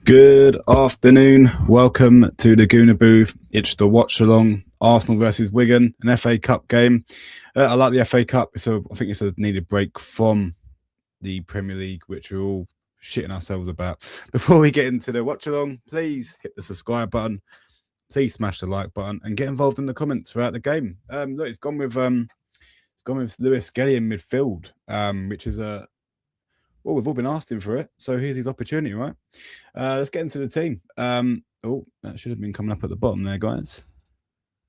Good afternoon. Welcome to the Gooner booth. It's the watch along Arsenal versus Wigan, an FA Cup game. I like the FA Cup, so I think it's a needed break from the Premier League, which we're all shitting ourselves about. Before we get into the watch along, please hit the subscribe button. Please smash the like button and get involved in the comments throughout the game. Look, it's gone with Lewis Skelly in midfield, which is well, we've all been asking for it, so here's his opportunity, right? Let's get into the team. Oh, that should have been coming up at the bottom there, guys.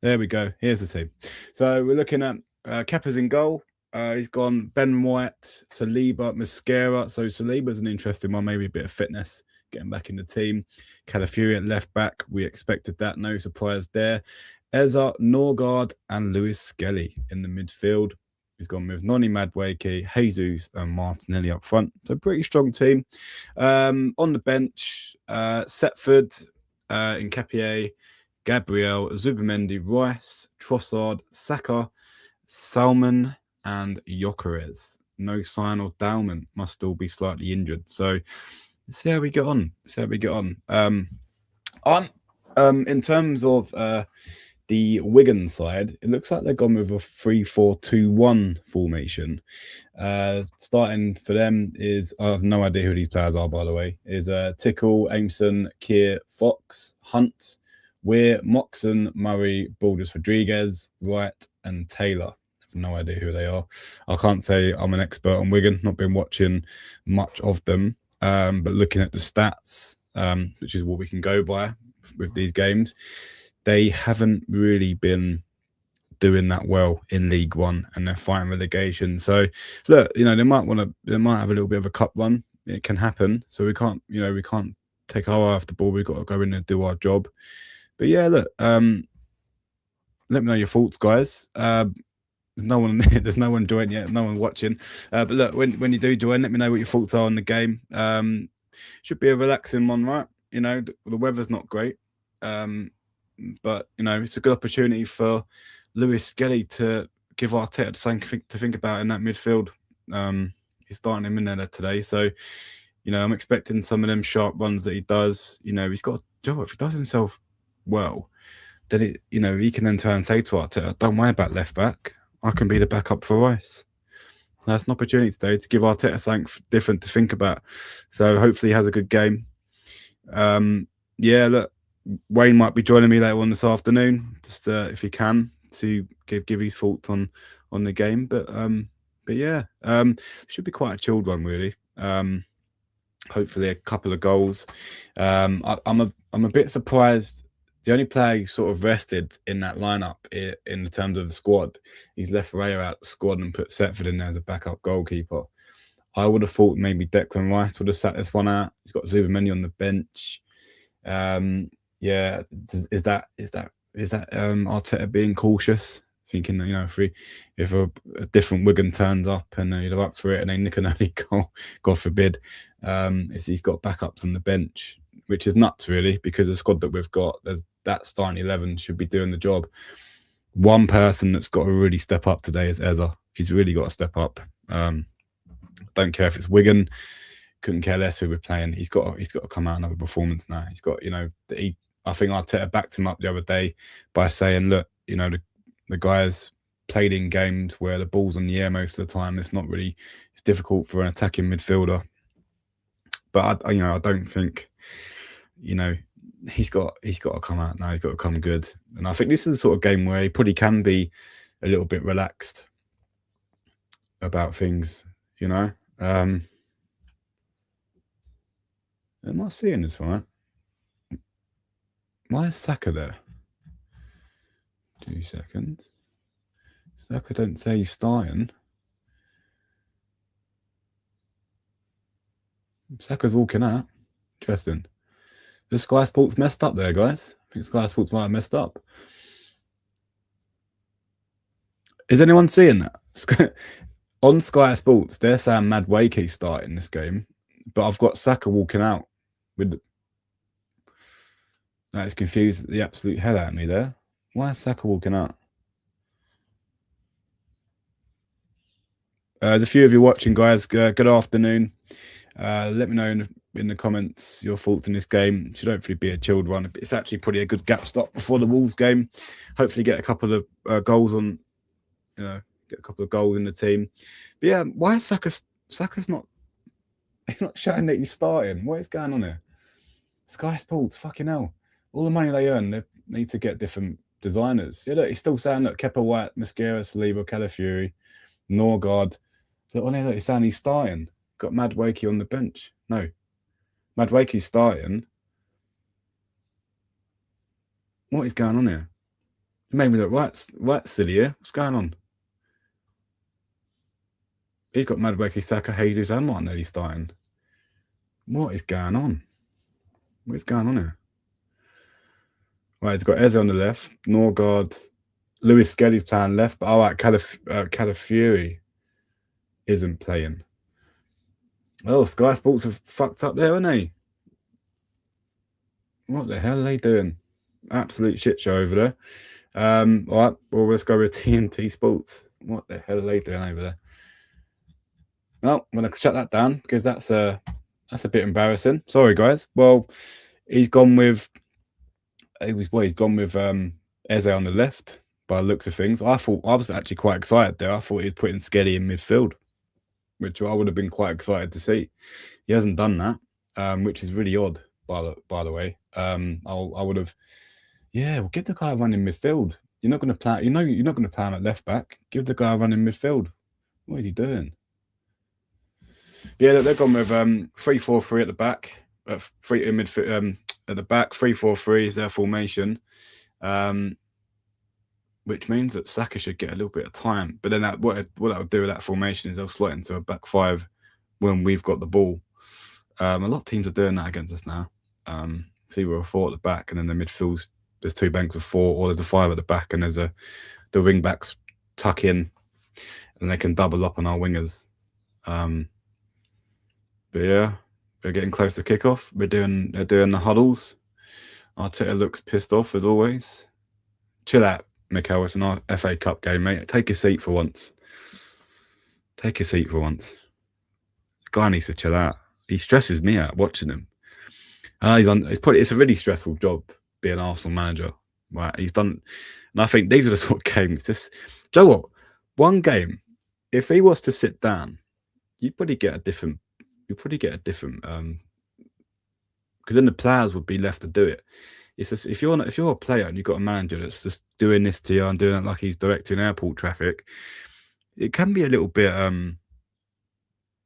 There we go. Here's the team. So we're looking at Kepa's in goal. He's gone Ben White, Saliba, Mascara. So Saliba's an interesting one, maybe a bit of fitness, getting back in the team. Calafiori at left back. We expected that. No surprise there. Eza, Norgard, and Lewis Skelly in the midfield. He's gone with Noni Madueke, Jesus, and Martinelli up front. So pretty strong team. On the bench, Setford, Nketiah, Gabriel, Zubimendi, Rice, Trossard, Saka, Salmon, and Gyökeres. No sign of Dalman. Must still be slightly injured. So let's see how we get on. In terms of the Wigan side, it looks like they've gone with a 3-4-2-1 formation. Starting for them is, I have no idea who these players are, by the way, is Tickle, Aimson, Keir, Fox, Hunt, Weir, Moxon, Murray, Baldus, Rodriguez, Wright, and Taylor. I have no idea who they are. I can't say I'm an expert on Wigan, not been watching much of them, but looking at the stats, which is what we can go by with these games, they haven't really been doing that well in League One, and they're fighting relegation. So, look, they might have a little bit of a cup run. It can happen. So we can't take our eye off the ball. We've got to go in and do our job. But yeah, look, let me know your thoughts, guys. There's no one joining yet, no one watching. But look, when you do join, let me know what your thoughts are on the game. Should be a relaxing one, right? The weather's not great. But it's a good opportunity for Lewis Skelly to give Arteta something to think about in that midfield. He's starting him in there today, so I'm expecting some of them sharp runs that he does. He's got a job. If he does himself well, then he can then turn and say to Arteta, "Don't worry about left back. I can be the backup for Rice." That's an opportunity today to give Arteta something different to think about. So hopefully he has a good game. Yeah, look. Wayne might be joining me later on this afternoon, just if he can, to give his thoughts on the game. But yeah, it should be quite a chilled one, really. Hopefully a couple of goals. I'm a bit surprised. The only player who sort of rested in that lineup in terms of the squad, he's left Raya out the squad and put Setford in there as a backup goalkeeper. I would have thought maybe Declan Rice would have sat this one out. He's got Zubimendi on the bench. Yeah, is that Arteta being cautious, thinking that if a different Wigan turns up and they're up for it and they nick an early goal, God forbid, he's got backups on the bench, which is nuts really, because the squad that we've got, there's that starting 11 should be doing the job. One person that's got to really step up today is Eza. He's really got to step up. Don't care if it's Wigan. Couldn't care less who we're playing. He's got to come out another performance now. He's got, I think Arteta backed him up the other day by saying, look, the guys played in games where the ball's on the air most of the time. It's difficult for an attacking midfielder. But I don't think, he's got to come out now. He's got to come good. And I think this is the sort of game where he probably can be a little bit relaxed about things, Am I seeing this right? Why is Saka there? 2 seconds. Saka don't say he's starting. Saka's walking out. Interesting. Is Sky Sports messed up there, guys? I think Sky Sports might have messed up. Is anyone seeing that? On Sky Sports, they're saying Madueke starting this game, but I've got Saka walking out. That has confused the absolute hell out of me there. Why is Saka walking out? There's a few of you watching, guys. Good afternoon. Let me know in the comments your thoughts in this game. It should hopefully be a chilled one. It's actually probably a good gap stop before the Wolves game. Hopefully get a couple of goals on, get a couple of goals in the team. But yeah, why is Saka's not? He's not showing that he's starting. What is going on here? Sky Sports, fucking hell! All the money they earn, they need to get different designers. Yeah, look, he's still saying that Kepa White, Mosquera, Saliba, Calafiori, Norgard. Look on here, look, he's saying he's starting. Got Madwakey on the bench. No, Madwakey's starting. What is going on here? It made me look right silly here. What's going on? He's got Madwakey, Saka, Jesus, and Martinelli starting. What is going on? What is going on here? Right, he's got Eze on the left, Norgard, Lewis Skelly's playing left, but all right, Calafiori isn't playing. Oh, Sky Sports have fucked up there, haven't they? What the hell are they doing? Absolute shit show over there. All right, well, let's go with TNT Sports. What the hell are they doing over there? Well, I'm gonna shut that down because that's a bit embarrassing. Sorry, guys. Well, he's gone with Eze on the left by the looks of things. I was actually quite excited there. I thought he'd put in Skelly in midfield, which I would have been quite excited to see. He hasn't done that, which is really odd, by the way. I would have, well, give the guy a run in midfield. You're not going to play. You're not going to play him at left back. Give the guy a run in midfield. What is he doing? Yeah, they've gone with 3-4-3 at the back, 3 in midfield at the back. 3-4-3 is their formation, which means that Saka should get a little bit of time. But then what that would do with that formation is they'll slot into a back five when we've got the ball. A lot of teams are doing that against us now. See, we're a 4 at the back, and then the midfields, there's 2 banks of 4, or there's a 5 at the back, and there's the wing backs tuck in, and they can double up on our wingers. But yeah, we're getting close to kickoff. They're doing the huddles. Arteta looks pissed off as always. Chill out, Mikel. It's an FA Cup game, mate. Take a seat for once. Take a seat for once. The guy needs to chill out. He stresses me out watching him. It's a really stressful job being Arsenal manager. Right? He's done, and I think these are the sort of games. Just, do you know what? One game, if he was to sit down, you'd probably get a different. Because then the players would be left to do it. It's just, if you're a player and you've got a manager that's just doing this to you and doing it like he's directing airport traffic, it can be a little bit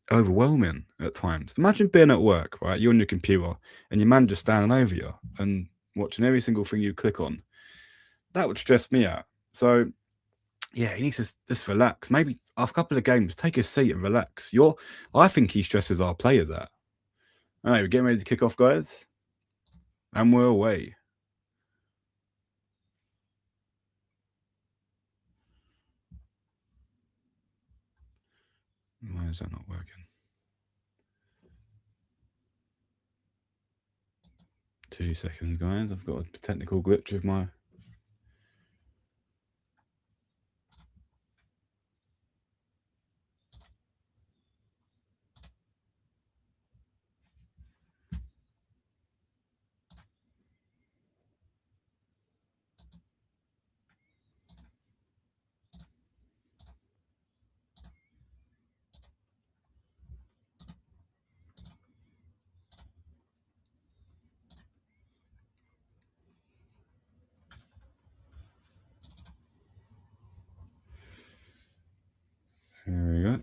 overwhelming at times. Imagine being at work, right? You're on your computer and your manager's standing over you and watching every single thing you click on. That would stress me out. So yeah, he needs to just relax. Maybe after a couple of games, take a seat and relax. I think he stresses our players out. All right, we're getting ready to kick off, guys. And we're away. Why is that not working? 2 seconds, guys. I've got a technical glitch with my... There we go.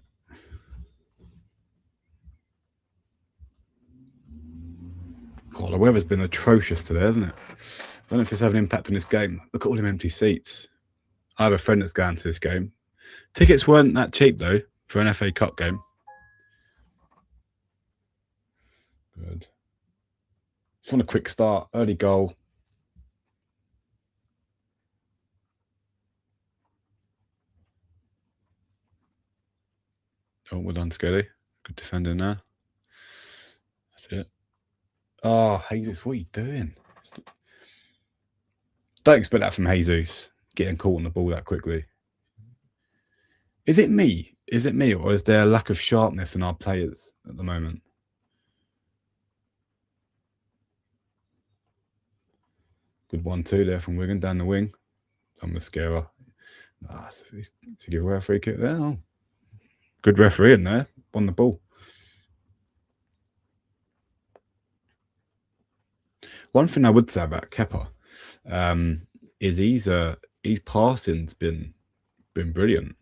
God, the weather's been atrocious today, hasn't it? I don't know if it's having an impact on this game. Look at all them empty seats. I have a friend that's going to this game. Tickets weren't that cheap, though, for an FA Cup game. Good. Just want a quick start. Early goal. Oh, well done, Skelly. Good defending there. That's it. Oh, Jesus, what are you doing? Don't expect that from Jesus, getting caught on the ball that quickly. Is it me? Or is there a lack of sharpness in our players at the moment? Good 1-2 there from Wigan down the wing. On Mascara. So to give away a free kick there. Oh. Good referee in there. Won the ball. One thing I would say about Kepa is his passing's been brilliant.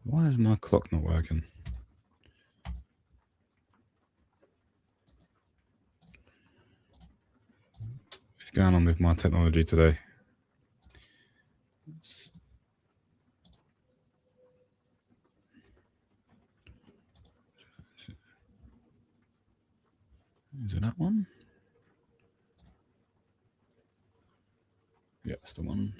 Why is my clock not working? What's going on with my technology today? Is it that one? Yeah, that's the one.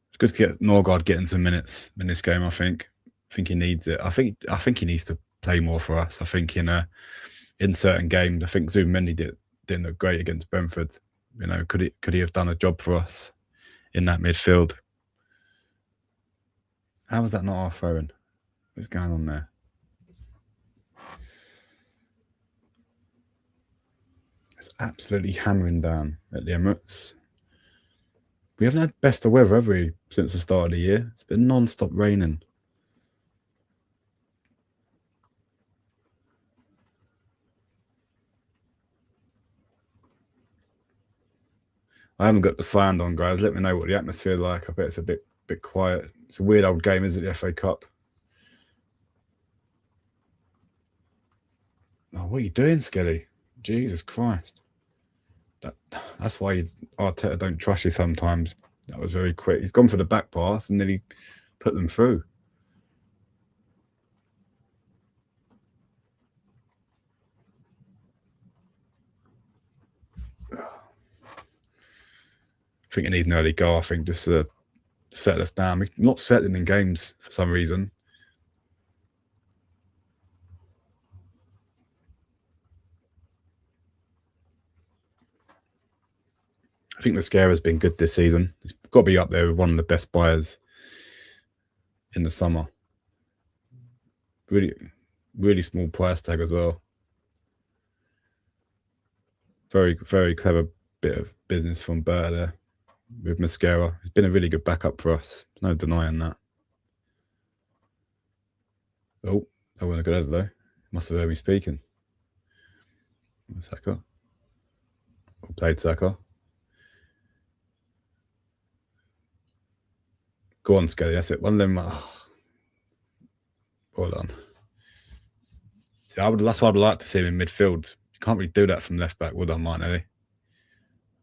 It's good to get Norgard getting some minutes in this game. I think he needs it. I think he needs to play more for us. I think in certain games, I think Zubimendi didn't look great against Brentford. You know, could he have done a job for us in that midfield? How was that not our throwing? What's going on there? It's absolutely hammering down at the Emirates. We haven't had best of weather, have we, since the start of the year? It's been non-stop raining. I haven't got the sound on, guys. Let me know what the atmosphere is like. I bet it's a bit quiet. It's a weird old game, isn't it, the FA Cup? Oh, what are you doing, Skelly? Jesus Christ. That's why Arteta don't trust you sometimes. That was very quick. He's gone for the back pass and nearly put them through. I think it needs an early goal. I think just to settle us down. We're not settling in games for some reason. I think Mascara's been good this season. He's got to be up there with one of the best buyers in the summer. Really, really small price tag as well. Very, very clever bit of business from Berta there with Mascara. It's been a really good backup for us. No denying that. Oh, I want to go over though. Must have heard me speaking. Saka. Or played Saka. Go on, Skelly. That's it. One of them. Well done. See, that's what I'd like to see him in midfield. You can't really do that from left back. Well done, Martinelli.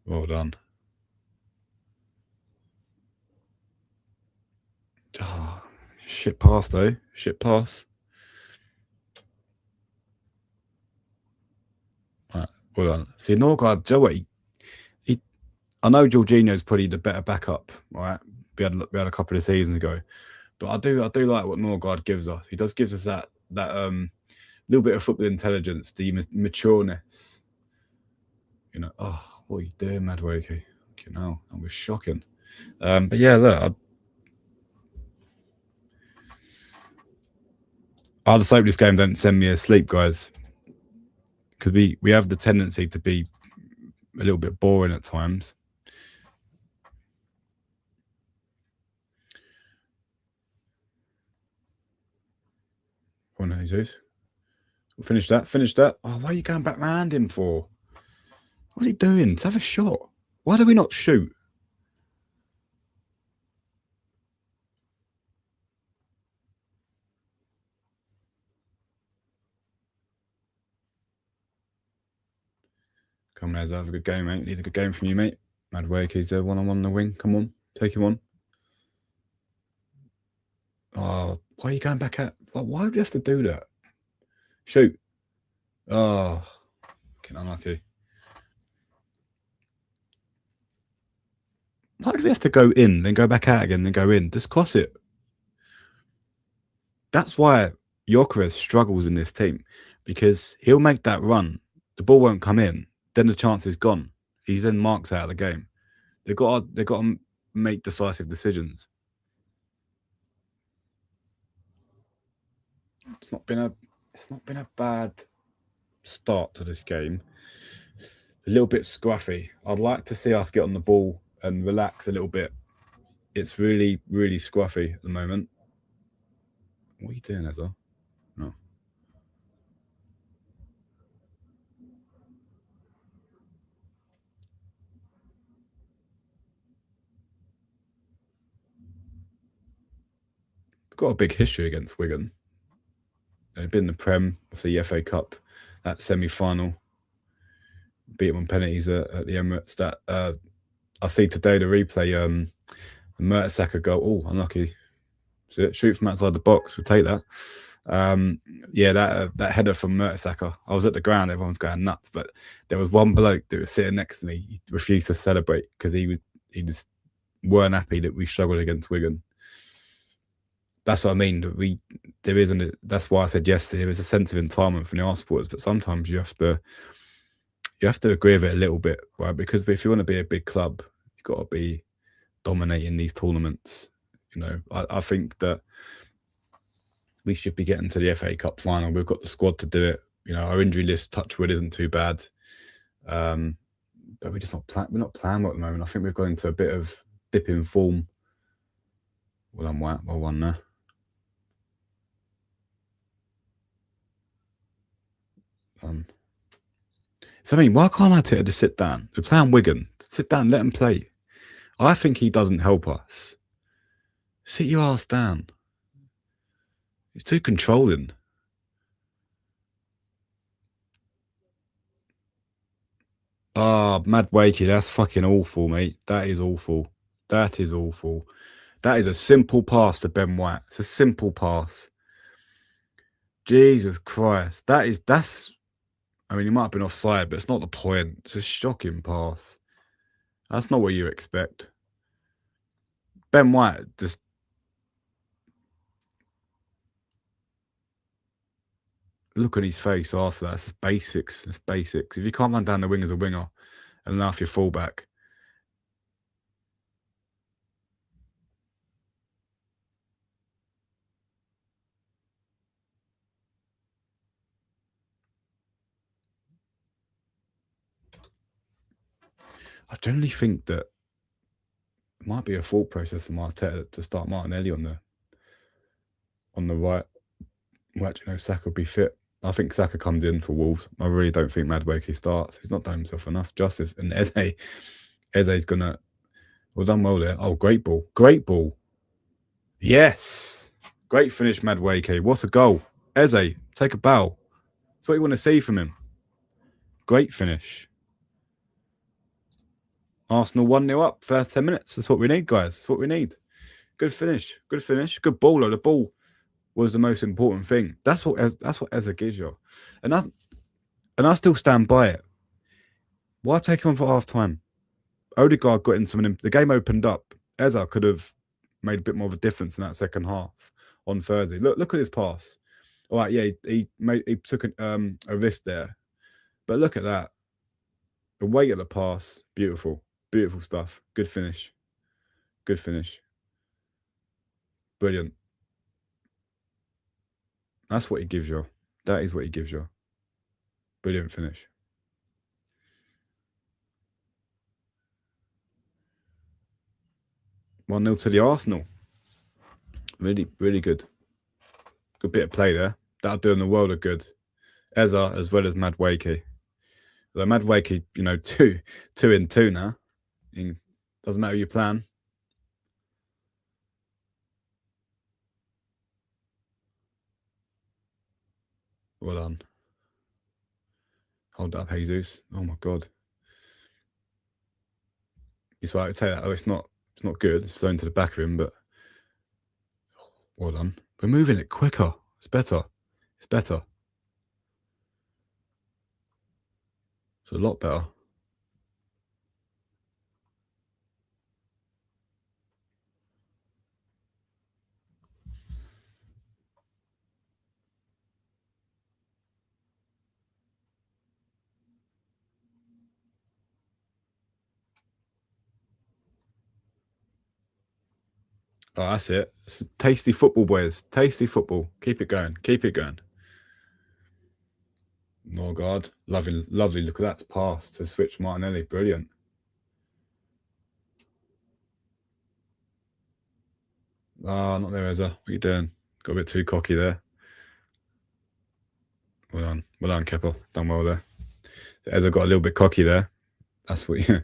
Well done. Oh, shit pass though. Shit pass. Right, well done. See, Norgard, Joe, I know Jorginho's probably the better backup, right? We had a couple of seasons ago, but I do like what Norgard gives us. He does gives us that little bit of football intelligence, the matureness. You know, oh, what are you doing, Madwokey? You know, that was shocking. But yeah, look, I'll just hope this game don't send me asleep, guys, because we have the tendency to be a little bit boring at times. Oh no, Jesus. We'll finish that. Oh, why are you going back round him for? What's he doing? Let's have a shot. Why do we not shoot? Come on, Les, have a good game, mate. Need a good game from you, mate. Madwokey's one-on-one on the wing. Come on, take him on. Oh, why are you going back at? Why would you have to do that? Shoot. Oh, getting unlucky. Why do we have to go in, then go back out again, then go in? Just cross it. That's why Gyökeres struggles in this team, because he'll make that run, the ball won't come in, then the chance is gone. He's then marks out of the game. They've got to make decisive decisions. It's not been a bad start to this game. A little bit scruffy. I'd like to see us get on the ball and relax a little bit. It's really, really scruffy at the moment. What are you doing, Ezra? No. We've got a big history against Wigan. They've been in the Prem, the FA Cup, that semi-final. Beat them on penalties at the Emirates. That I see today the replay. Mertesacker goal. Oh, unlucky. Shoot from outside the box. We'll take that. Yeah, that header from Mertesacker. I was at the ground. Everyone's going nuts, but there was one bloke that was sitting next to me. He refused to celebrate because he just weren't happy that we struggled against Wigan. That's what I mean. That's why I said yesterday there is a sense of entitlement from the Arsenal supporters, but sometimes you have to agree with it a little bit, right? Because if you want to be a big club, you've got to be dominating these tournaments. You know, I think that we should be getting to the FA Cup final. We've got the squad to do it. You know, our injury list, touch wood, isn't too bad. But we're just not we're not playing well at the moment. I think we've got into a bit of dip in form. Well, I'm white. Well, one there. So I mean, why can't Arteta just sit down? We're playing Wigan. Sit down, let him play. I think he doesn't help us. Sit your ass down. He's too controlling. Mad Wakey, that's fucking awful, mate. That is awful. That is awful. That is a simple pass to Ben White. It's a simple pass. Jesus Christ. That's I mean, he might have been offside, but it's not the point. It's a shocking pass. That's not what you expect. Ben White just look on his face after that. It's just basics. It's basics. If you can't run down the wing as a winger and laugh your fullback. I generally think that it might be a thought process from Arteta to start Martinelli on the right. Well, actually, no, Saka will be fit. I think Saka comes in for Wolves. I really don't think Madueke starts. He's not done himself enough justice. And Eze's gonna. Well done, well there. Oh, great ball, great ball. Yes, great finish, Madueke. What a goal, Eze. Take a bow. That's what you want to see from him. Great finish. Arsenal 1-0 up. First 10 minutes. That's what we need, guys. That's what we need. Good finish. Good finish. Good ball. The ball was the most important thing. That's what Eze gives you. And I still stand by it. Why take him on for half time? Odegaard got in some of them. The game opened up. Eze could have made a bit more of a difference in that second half on Thursday. Look at his pass. All right, yeah, he took a risk there, but look at that. The weight of the pass, beautiful, beautiful stuff. Good finish, good finish, brilliant. That's what he gives you. That is what he gives you. Brilliant finish. 1-0 to the Arsenal. Really, really good. Good bit of play there. That'll do in the world of good. Eze as well as Madueke. Although Madueke, you know, 2-2 now. Doesn't matter your plan. Well done. Hold up, Jesus. Oh my God. It's right. I tell you that. Oh, it's not good. It's thrown to the back of him, but well done. We're moving it quicker. It's better. It's better. It's a lot better. Oh, that's it. It's tasty football, boys. Tasty football. Keep it going. Keep it going. Oh God, lovely, lovely. Look at that pass to switch Martinelli. Brilliant. Oh, not there, Eza. What are you doing? Got a bit too cocky there. Well done, Keppel. Done well there. Eza got a little bit cocky there. That's what you.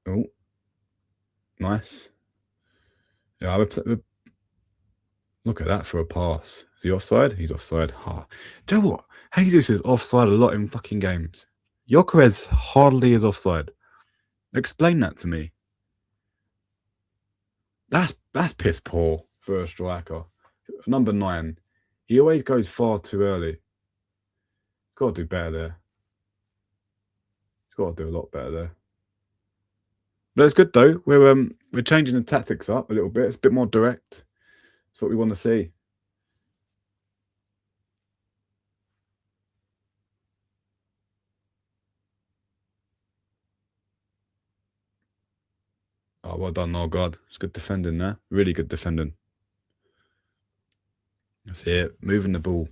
Oh, nice. Yeah, look at that for a pass. Is he offside? He's offside. Oh. Do you know what? Jesus is offside a lot in fucking games. Gyökeres hardly is offside. Explain that to me. That's piss poor for a striker. Number 9. He always goes far too early. Got to do better there. He's got to do a lot better there. But it's good though. We're changing the tactics up a little bit. It's a bit more direct. That's what we want to see. Oh, well done, oh God. It's good defending there. Really good defending. That's it. Moving the ball.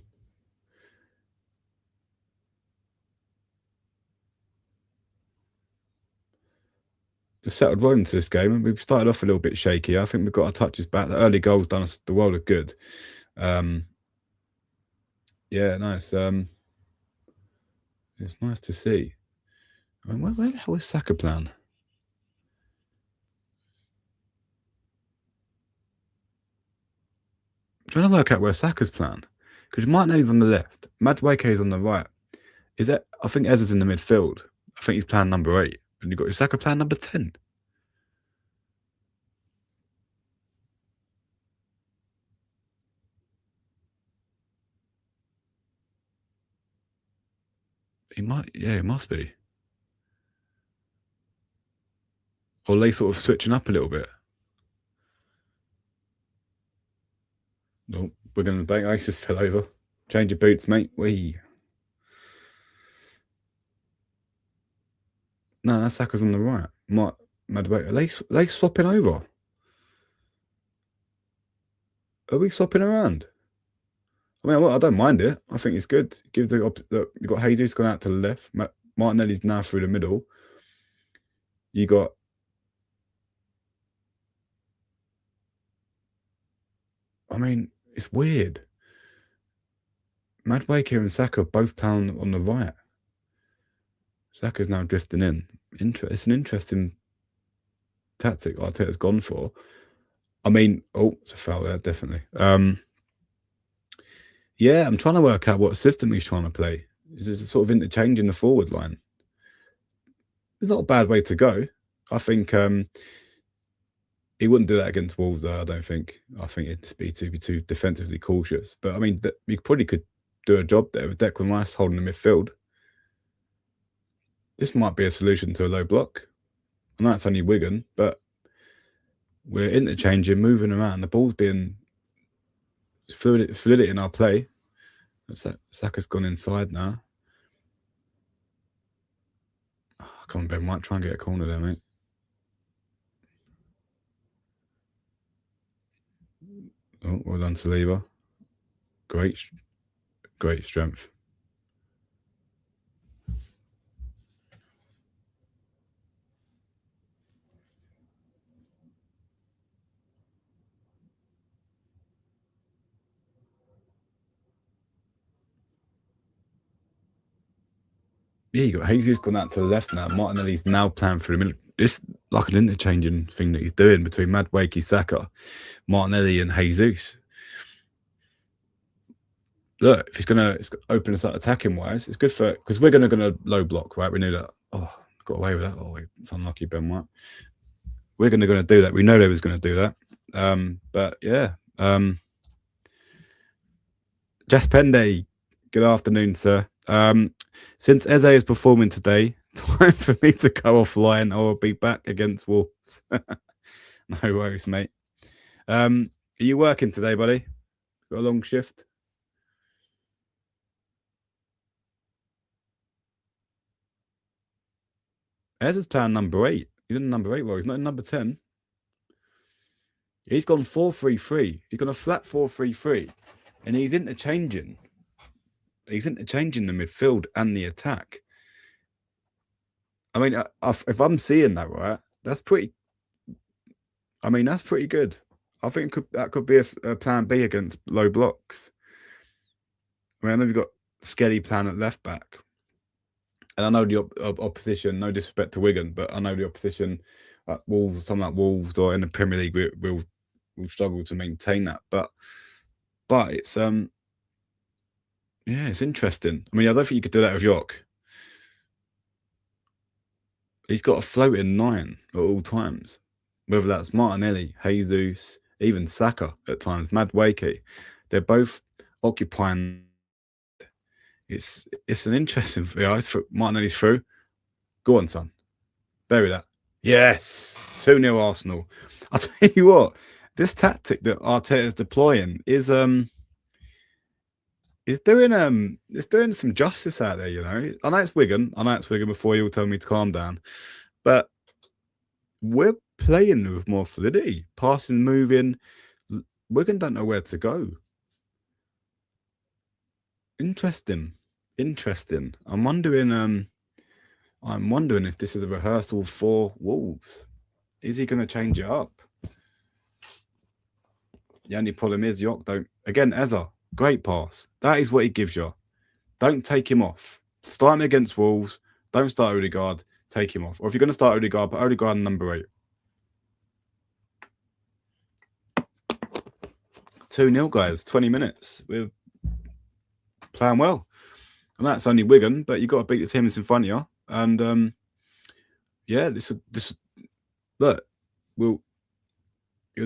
We've settled well into this game, and we've started off a little bit shaky. I think we've got our touches back. The early goals done us the world of good. Yeah, nice. It's nice to see. I mean, where the hell is Saka playing? I'm trying to work out where Saka's playing. Because Martinelli's on the left. Madueke is on the right. Is that? I think Ezra's in the midfield. I think he's playing number 8. And you've got Saka playing number 10. He might, yeah, it must be. Or are they sort of switching up a little bit? No, we're going to bank. I just fell over. Change your boots, mate. Wee. No, that Saka's on the right. Madueke. Are they swapping over? Are we swapping around? I mean, I don't mind it. I think it's good. Give the you got Jesus gone out to the left. Martinelli's now through the middle. You got. I mean, it's weird. Madueke and Saka both playing on the right. Saka's now drifting in. It's an interesting tactic Arteta's gone for. I mean, it's a foul there, definitely. Yeah, I'm trying to work out what system he's trying to play. Is this sort of interchanging the forward line? It's not a bad way to go. I think he wouldn't do that against Wolves, though. I don't think. I think it'd be too defensively cautious. But I mean, you probably could do a job there with Declan Rice holding the midfield. This might be a solution to a low block. I know it's only Wigan, but we're interchanging, moving around. The ball's being fluidity in our play. Saka's gone inside now. Oh, come on, Ben. Might try and get a corner there, mate. Oh, well done, Saliba. Great strength. Yeah, you got Jesus gone out to the left now. Martinelli's now playing through the middle. It's like an interchanging thing that he's doing between Madueke, Saka, Martinelli, and Jesus. Look, if he's going to open us up attacking wise, it's good for because we're going to low block, right? We knew that. Oh, got away with that. Oh, it's unlucky, Ben White. We're going to do that. We know they was going to do that. But yeah. Jas Pende, good afternoon, sir. Since Eze is performing today, time for me to go offline. I will be back against Wolves. No worries, mate. Are you working today, buddy? Got a long shift? Eze's playing number 8. He's in number 8 role. He's not in number 10. He's gone 4-3-3. He's gone a flat 4-3-3, and he's interchanging. He's interchanging the midfield and the attack. I mean, if I'm seeing that right, that's pretty. I mean, that's pretty good. I think that could be a plan B against low blocks. I mean, I know you've got Skelly plan at left back, and I know the opposition. No disrespect to Wigan, but I know the opposition, like Wolves, something like Wolves, or in the Premier League, will struggle to maintain that. But it's yeah, it's interesting. I mean, I don't think you could do that with York. He's got a floating 9 at all times, whether that's Martinelli, Jesus, even Saka at times, Madueke. They're both occupying. It's an interesting. Yeah, Martinelli's through. Go on, son. Bury that. Yes, 2-0 Arsenal. I'll tell you what. This tactic that Arteta's deploying is doing some justice out there, you know. I know it's Wigan. Before you all tell me to calm down. But we're playing with more fluidity. Passing, moving. Wigan don't know where to go. Interesting. I'm wondering if this is a rehearsal for Wolves. Is he going to change it up? The only problem is York don't. Again, Eza, great pass. That is what he gives you. Don't take him off. Start him against Wolves. Don't start Odegaard. Take him off. Or if you're going to start Odegaard, put Odegaard in number 8. 2-0, guys. 20 minutes. We're playing well. And that's only Wigan, but you've got to beat the team that's in front of you. And yeah, this look, you'll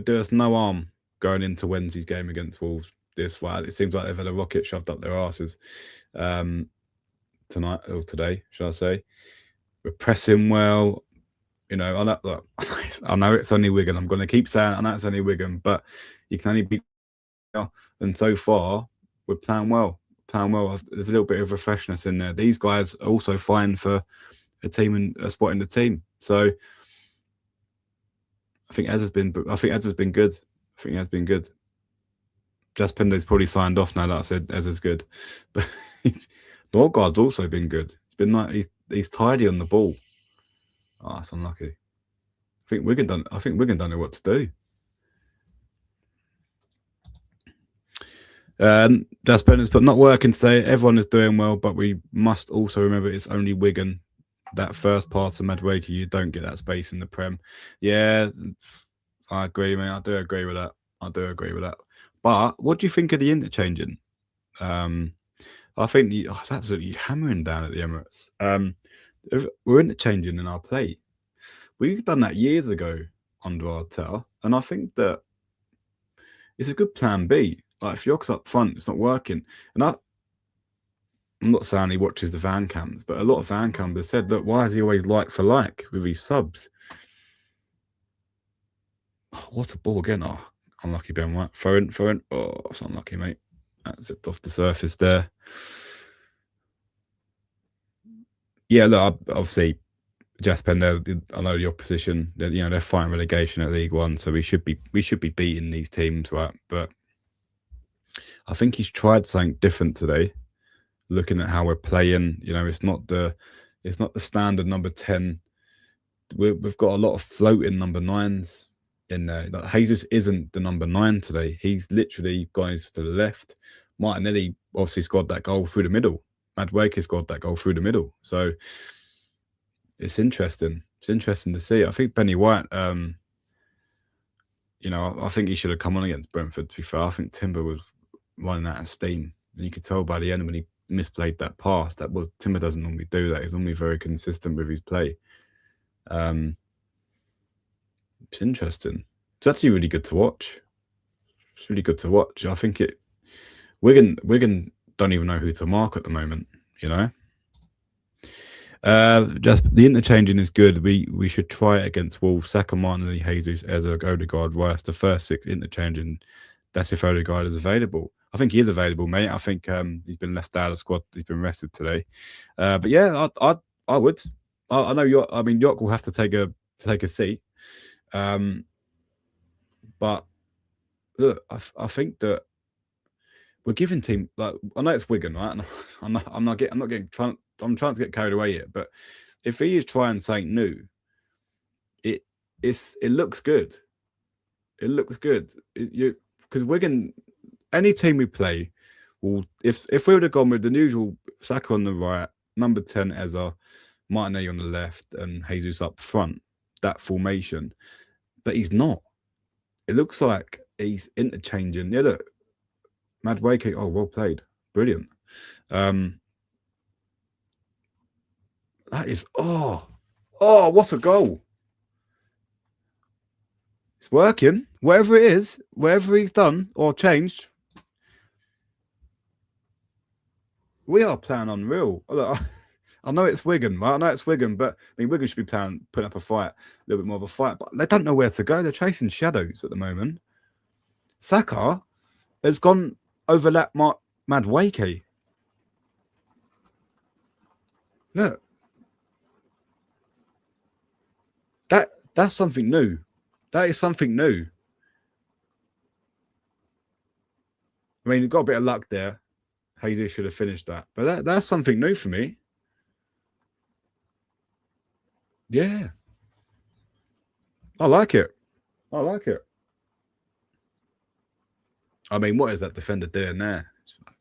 do us no harm going into Wednesday's game against Wolves. It seems like they've had a rocket shoved up their asses tonight or today, shall I say. We're pressing well. You know, I know it's only Wigan. I'm going to keep saying I know it's only Wigan, but you can only beat. And so far, we're playing well. There's a little bit of refreshness in there. These guys are also fine for a team and a spot in the team. So I think Ez has been good. I think he has been good. Jas Pendo's probably signed off now that I said Ez is good. But Norgard's also been good. It's been like he's tidy on the ball. Oh, that's unlucky. I think Wigan don't know what to do. Jas Pendo's put not working today. Everyone is doing well, but we must also remember it's only Wigan. That first pass to Madueke, you don't get that space in the Prem. Yeah, I agree, mate. I do agree with that. But what do you think of the interchanging? I think it's absolutely hammering down at the Emirates. We're interchanging in our play. We've done that years ago under Arteta, and I think that it's a good plan B. Like if York's up front, it's not working. And I'm not saying he watches the van cams, but a lot of van campers said, look, why is he always like for like with his subs? Oh, what a ball again. Oh, unlucky Ben White. Throw in. Oh, it's unlucky, mate. That zipped off the surface there. Yeah, look, obviously, Jas Pendo, I know the opposition, they're fighting relegation at League One, so we should be beating these teams, right? But I think he's tried something different today. Looking at how we're playing, it's not the standard number 10. We've got a lot of floating number 9s in there. Like Jesus isn't the number 9 today. He's literally guys to the left. Martinelli obviously scored that goal through the middle. Madueke scored that goal through the middle. So it's interesting. It's interesting to see. I think Benny White, I think he should have come on against Brentford, to be fair. I think Timber was running out of steam. And you could tell by the end when he misplayed that pass. Timber doesn't normally do that. He's normally very consistent with his play. It's interesting. It's actually really good to watch. I think Wigan don't even know who to mark at the moment, Just the interchanging is good. We should try it against Wolves. Saka, Martinelli, Jesus, Eza, Odegaard, Rice. The first 6 interchanging. That's if Odegaard is available. I think he is available, mate. I think he's been left out of the squad. He's been rested today. But yeah, I would. I know York will have to take a to take a seat. But look, I think that we're giving team like I know it's Wigan, right? And I'm not getting I'm trying to get carried away here, but if he is trying something new, it looks good. It looks good. Because Wigan, any team we play, will if we would have gone with the usual Saka on the right, number 10 Eza, Martinelli on the left, and Jesus up front, that formation, but he's not. It looks like he's interchanging. Yeah, look, Madueke. Oh, well played, brilliant. That is what a goal! It's working. Whatever it is, whatever he's done or changed, we are playing unreal. Look, I know it's Wigan, right? I know it's Wigan, but I mean, Wigan should be putting up a fight, a little bit more of a fight, but they don't know where to go. They're chasing shadows at the moment. Saka has gone overlap Madueke. Look, that's something new. That is something new. I mean, you've got a bit of luck there. Jesus should have finished that, but that's something new for me. Yeah, I like it. I like it. I mean, what is that defender doing there?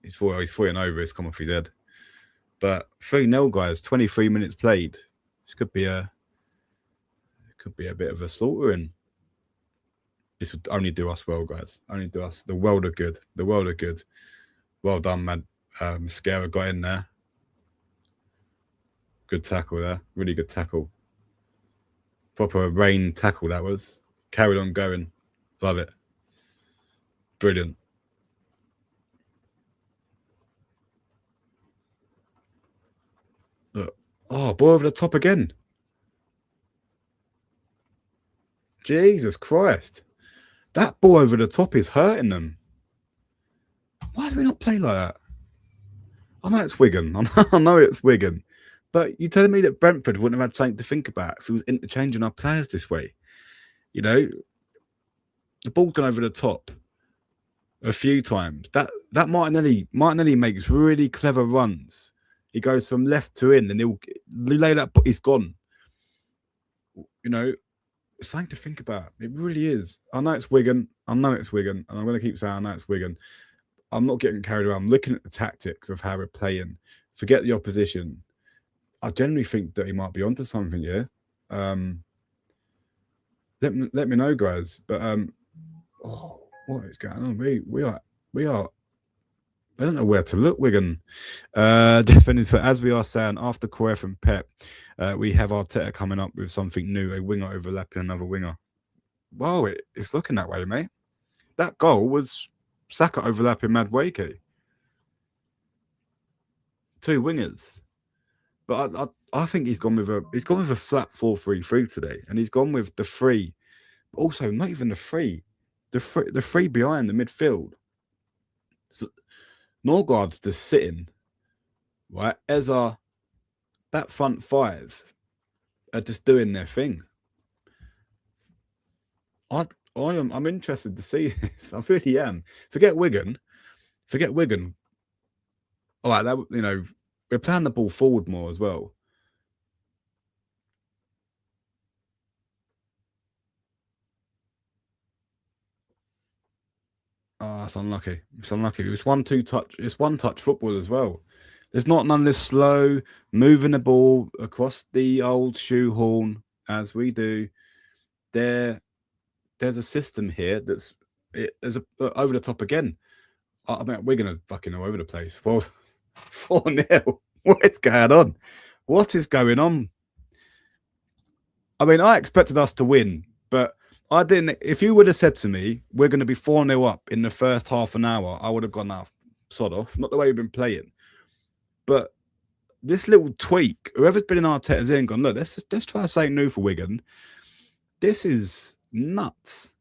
He's falling over. It's come off his head. But 3-0, guys. 23 minutes played. This could be a bit of a slaughtering. This would only do us well, guys. Only do us the world of good. The world of good. Well done, man. Mascara got in there. Good tackle there. Really good tackle. Proper rain tackle that was. Carried on going. Love it. Brilliant. Look. Oh, ball over the top again. Jesus Christ. That ball over the top is hurting them. Why do we not play like that? I know it's Wigan. I know it's Wigan. But you're telling me that Brentford wouldn't have had something to think about if it was interchanging our players this way? You know, the ball's gone over the top a few times. That Martinelli makes really clever runs. He goes from left to in, and he'll lay that. He's gone. You know, it's something to think about. It really is. I know it's Wigan. And I'm going to keep saying I know it's Wigan. I'm not getting carried away. I'm looking at the tactics of how we're playing. Forget the opposition. I generally think that he might be onto something here. Let me know, guys. But what is going on? We are. I don't know where to look, Wigan. As we are saying, after Cruyff and Pep, we have Arteta coming up with something new, a winger overlapping another winger. Well, it's looking that way, mate. That goal was Saka overlapping Madueke. 2 wingers. But I think he's gone with a flat 4-3-3 today, and he's gone with the 3, but also not even the 3, the 3 behind the midfield. So, Norgard's just sitting, right? Eza, that front 5 are just doing their thing. I'm interested to see this. I really am. Forget Wigan. All right, we're playing the ball forward more as well. Oh, it's unlucky. It's unlucky. It's 1-2 touch. It's one-touch football as well. There's none of this slow moving the ball across the old shoehorn as we do. There's a system here there's over the top again. I mean, we're gonna fucking all over the place. Well, 4-0. What is going on? What is going on? I mean, I expected us to win, but I didn't. If you would have said to me, we're going to be 4-0 up in the first half an hour, I would have gone off, sod off. Not the way we've been playing. But this little tweak, whoever's been in Arteta's in, gone, look, let's try something new for Wigan. This is nuts.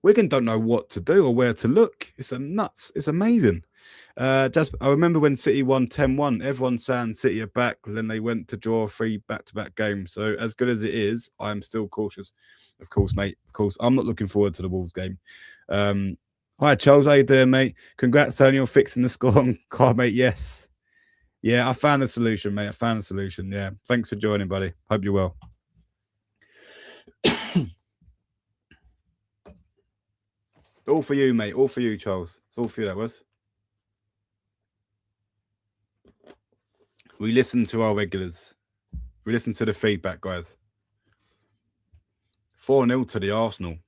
Wigan don't know what to do or where to look. It's nuts. It's amazing. Just I remember when City won 10-1, everyone saying City are back, then they went to draw 3 back-to-back games. So as good as it is, I'm still cautious. Of course, mate. Of course, I'm not looking forward to the Wolves game. Hi, Charles. How you doing, mate? Congrats on your fixing the score on car, mate. Yes. Yeah, I found a solution, mate. I found a solution. Yeah. Thanks for joining, buddy. Hope you're well. All for you, mate. All for you, Charles. It's all for you, that was. We listen to our regulars. We listen to the feedback, guys. 4-0 to the Arsenal.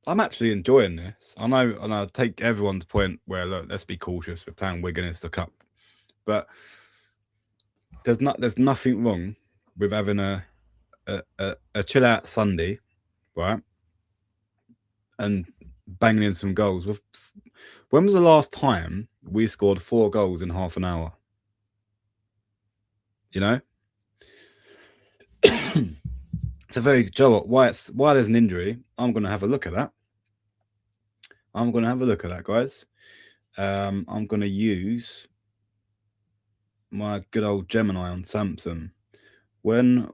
I'm actually enjoying this. I know, and I take everyone's point where, look, let's be cautious. We're playing Wigan as the cup. But there's nothing wrong with having a chill out Sunday, right? And banging in some goals. When was the last time we scored 4 goals in half an hour? You know? It's a very Joe. Why there's an injury? I'm going to have a look at that. Guys. I'm going to use my good old Gemini on Samsung. When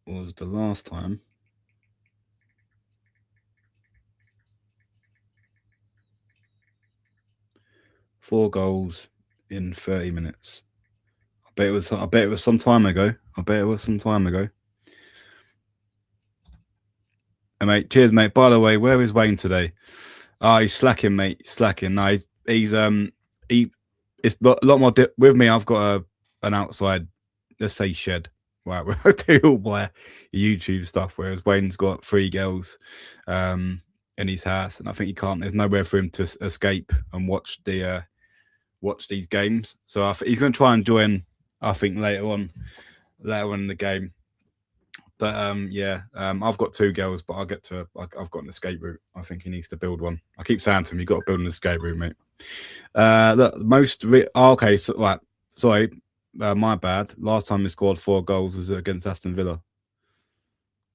was the last time? Four goals in 30 minutes. I bet it was some time ago. And mate, cheers, mate. By the way, where is Wayne today? He's slacking, mate. Slacking. No, he's it's a lot more with me. I've got an outside, let's say, shed, right, where I do all my YouTube stuff, whereas Wayne's got 3 girls in his house, and I think there's nowhere for him to escape and watch these games. So he's going to try and join, I think, later on in the game. But I've got 2 girls, but I've got an escape route. I think he needs to build one. I keep saying to him, you've got to build an escape route, mate. Okay, so right, sorry, my bad. Last time we scored 4 goals was against Aston Villa.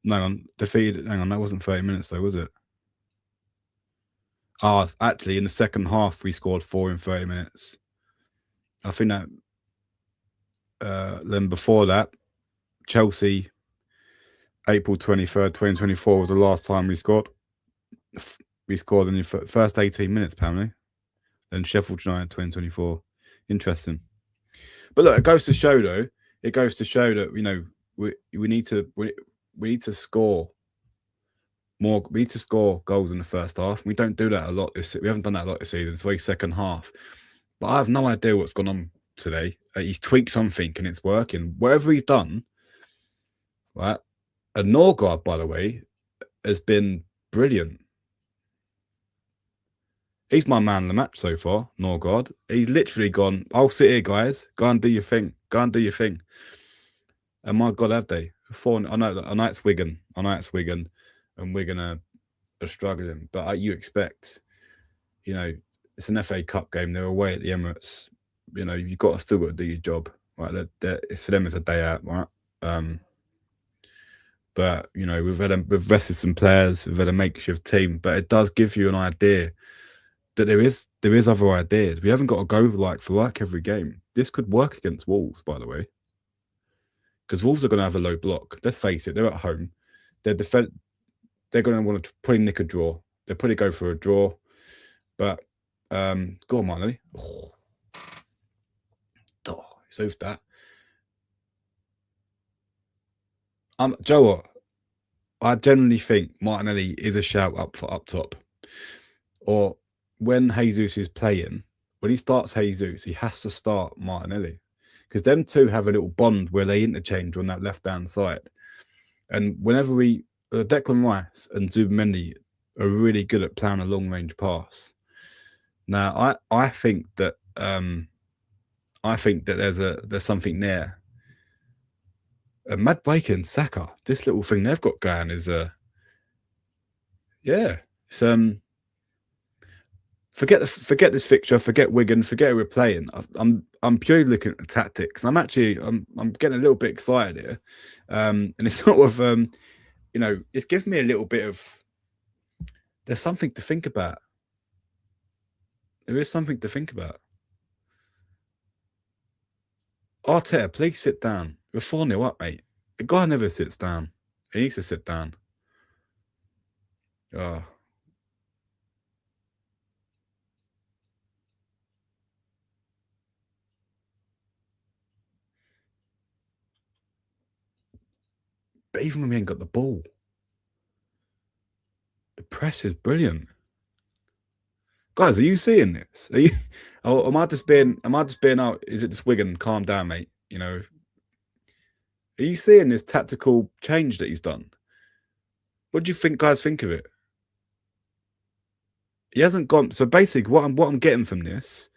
Hang on, that wasn't 30 minutes though, was it? Actually, in the second half, we scored 4 in 30 minutes. I think that. Then before that, Chelsea, April 23rd, 2024 was the last time we scored. We scored in the first 18 minutes, apparently. Then Sheffield United, 2024. Interesting. But look, it goes to show though. It goes to show that we need to score more. We need to score goals in the first half. We don't do that a lot. We haven't done that a lot this season. It's very second half. But I have no idea what's gone on today. He's tweaked something and it's working. Whatever he's done, right? And Norgard, by the way, has been brilliant. He's my man of the match so far, Norgard. He's literally gone, I'll sit here, guys. Go and do your thing. And my God, have they? I know it's Wigan. And Wigan are struggling. But you expect, it's an FA Cup game. They're away at the Emirates. You've still got to do your job. Right? It's for them, it's a day out, right? But we've rested some players, we've had a makeshift team, but it does give you an idea that there is other ideas. We haven't got to go like for like every game. This could work against Wolves, by the way, because Wolves are going to have a low block. Let's face it, they're at home. They're going to want to probably nick a draw. They'll probably go for a draw, but go on, Martinelli. It's over that. Joe, what? I generally think Martinelli is a shout up top. Or when Jesus is playing, when he starts Jesus, he has to start Martinelli. Because them two have a little bond where they interchange on that left-hand side. And whenever Declan Rice and Zubimendi are really good at playing a long-range pass. Now, I think that there's something there. Madueke and Saka, this little thing they've got going is it's forget this fixture, forget Wigan, forget who we're playing. I'm purely looking at the tactics. I'm getting a little bit excited here, and it's sort of it's given me a little bit of there's something to think about. There is something to think about. Arteta, please sit down. We're 4-0 up, mate. The guy never sits down. He needs to sit down. Oh. But even when we ain't got the ball, the press is brilliant. Guys, are you seeing this? Are you? Oh, am I just being out? Is it just Wigan? Calm down, mate. You know, are you seeing this tactical change that he's done? What do you think, guys? Think of it. He hasn't gone. So basically, what I'm getting from this,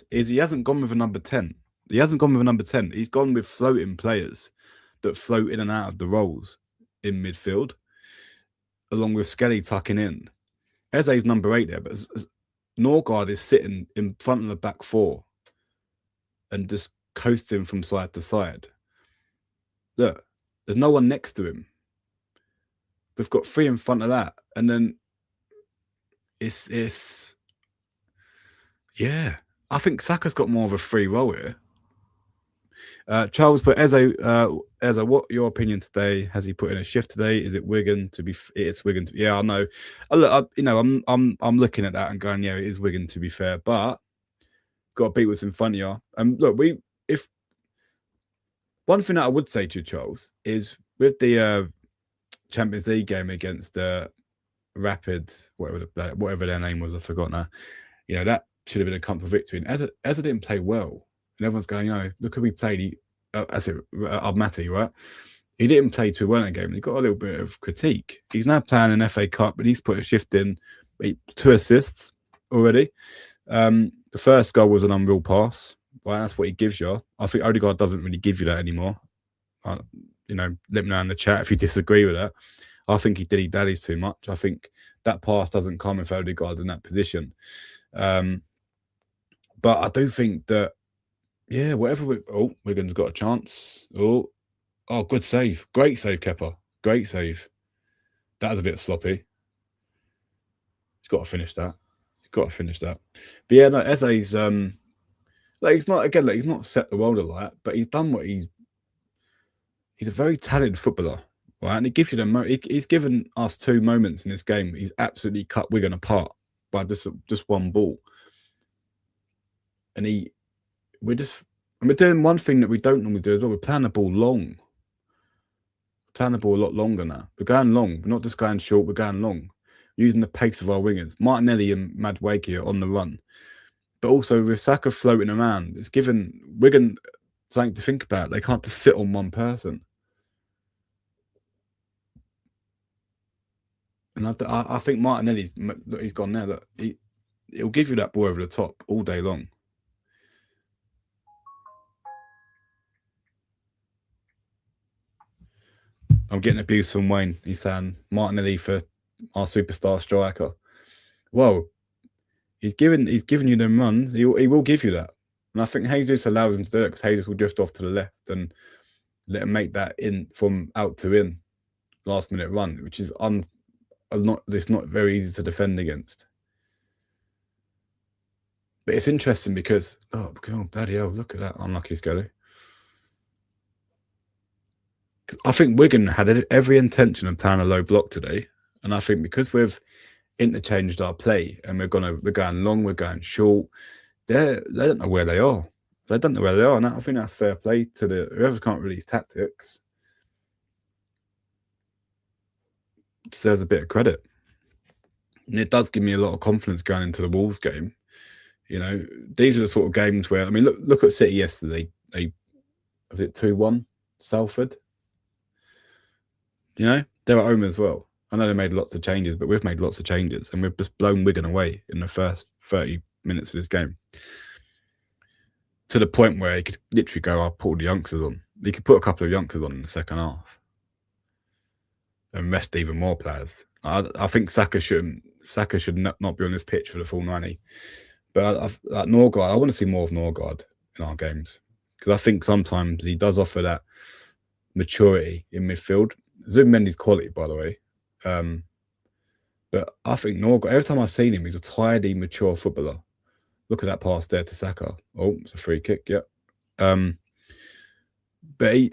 is he hasn't gone with a number 10. He hasn't gone with a number 10. He's gone with floating players that float in and out of the roles in midfield, along with Skelly tucking in. Eze's number 8 there, but Norgard is sitting in front of the back 4 and just coasting from side to side. Look, there's no one next to him. We've got 3 in front of that, and then it's yeah. I think Saka's got more of a free role here. Charles put Eze, what your opinion today? Has he put in a shift today? Is it Wigan to be? It's Wigan. Yeah, I know. Look, I'm looking at that and going, yeah, it is Wigan to be fair, but got to beat what's in front of you. And look, if one thing that I would say to you, Charles, is with the Champions League game against the Rapid, whatever their name was, I forgot now. You know, that should have been a comfortable victory. And Eze didn't play well. And everyone's going, look who we played. Matty, right? He didn't play too well in that game. He got a little bit of critique. He's now playing an FA Cup, but he's put a shift in. 2 assists already. The first goal was an unreal pass. Right, that's what he gives you. I think Odegaard doesn't really give you that anymore. Let me know in the chat if you disagree with that. I think he dilly-dallies too much. I think that pass doesn't come if Odegaard's in that position. But I do think that, yeah, Wigan's got a chance. Oh, good save. Great save, Kepa. Great save. That was a bit sloppy. He's got to finish that. But yeah, no, Eze's he's not set the world alight, but he's done what he's a very talented footballer, right? And he gives you he's given us 2 moments in this game. He's absolutely cut Wigan apart by just one ball. And we're doing one thing that we don't normally do as well. We're playing the ball long. We're playing the ball a lot longer now. We're going long. We're not just going short. We're going long, using the pace of our wingers. Martinelli and Madueke are on the run. But also with Saka floating around, it's given Wigan something to think about. They can't just sit on one person. And I think Martinelli's he's gone there. That he'll give you that ball over the top all day long. I'm getting abuse from Wayne. He's saying Martinelli for our superstar striker. Well, he's given you them runs. He will give you that, and I think Jesus allows him to do it because Jesus will drift off to the left and let him make that in from out to in, last minute run, which is it's not very easy to defend against. But it's interesting because bloody hell, look at that unlucky Skelly. I think Wigan had every intention of playing a low block today, and I think because we've interchanged our play and we're going long, we're going short, they don't know where they are. And I think that's fair play to whoever can't release tactics deserves a bit of credit. And it does give me a lot of confidence going into the Wolves game. These are the sort of games where, look at City yesterday. Was it 2-1 Salford? They're at home as well. I know they made lots of changes, but we've made lots of changes, and we've just blown Wigan away in the first 30 minutes of this game. To the point where he could literally go, I'll put all the youngsters on. He could put a couple of youngsters on in the second half and rest even more players. I think Saka should not be on this pitch for the full 90. But Norgard, I want to see more of Norgard in our games, because I think sometimes he does offer that maturity in midfield. Zubimendi's quality, by the way. But I think Norgard, every time I've seen him, he's a tidy, mature footballer. Look at that pass there to Saka. Oh, it's a free kick. Yep. But he,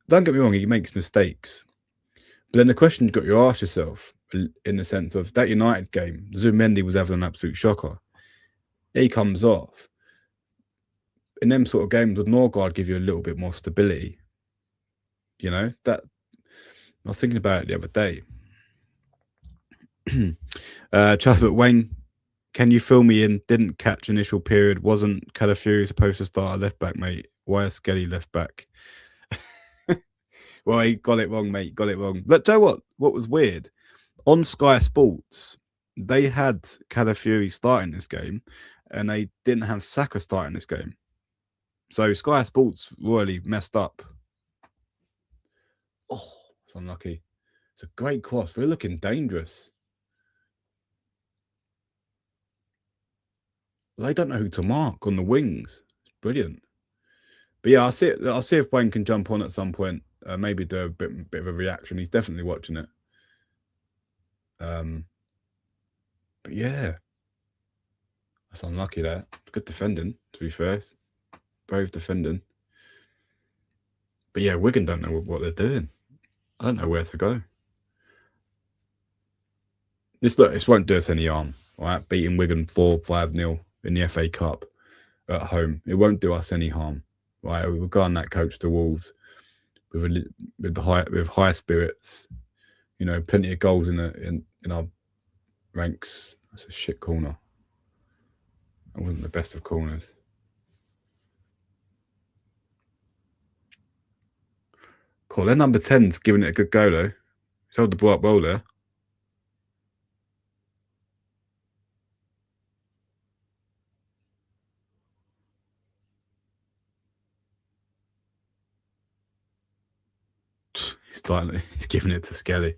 don't get me wrong, he makes mistakes. But then the question you've got to ask yourself, in the sense of that United game, Zubimendi was having an absolute shocker. He comes off. In them sort of games, would Norgard give you a little bit more stability? That I was thinking about it the other day. Charles Wayne, can you fill me in? Didn't catch initial period. Wasn't Calafiori supposed to start at left back, mate? Why is Skelly left back? Well, he got it wrong, mate. Got it wrong. But Joe, what was weird? On Sky Sports, they had Calafiori starting this game, and they didn't have Saka starting this game. So Sky Sports royally messed up. Oh, it's unlucky. It's a great cross. We're looking dangerous. They don't know who to mark on the wings. It's brilliant. But yeah, I'll see if Wayne can jump on at some point. Maybe do a bit of a reaction. He's definitely watching it. But yeah, that's unlucky there. Good defending, to be fair. Brave defending. But yeah, Wigan don't know what they're doing. I don't know where to go. This won't do us any harm, right? Beating Wigan 4-5-0 in the FA Cup at home. It won't do us any harm, right? We'll go on that coach to Wolves with high spirits. Plenty of goals in our ranks. That's a shit corner. That wasn't the best of corners. Cool. Their number 10's giving it a good go though. He's held the ball up well there. He's giving it to Skelly.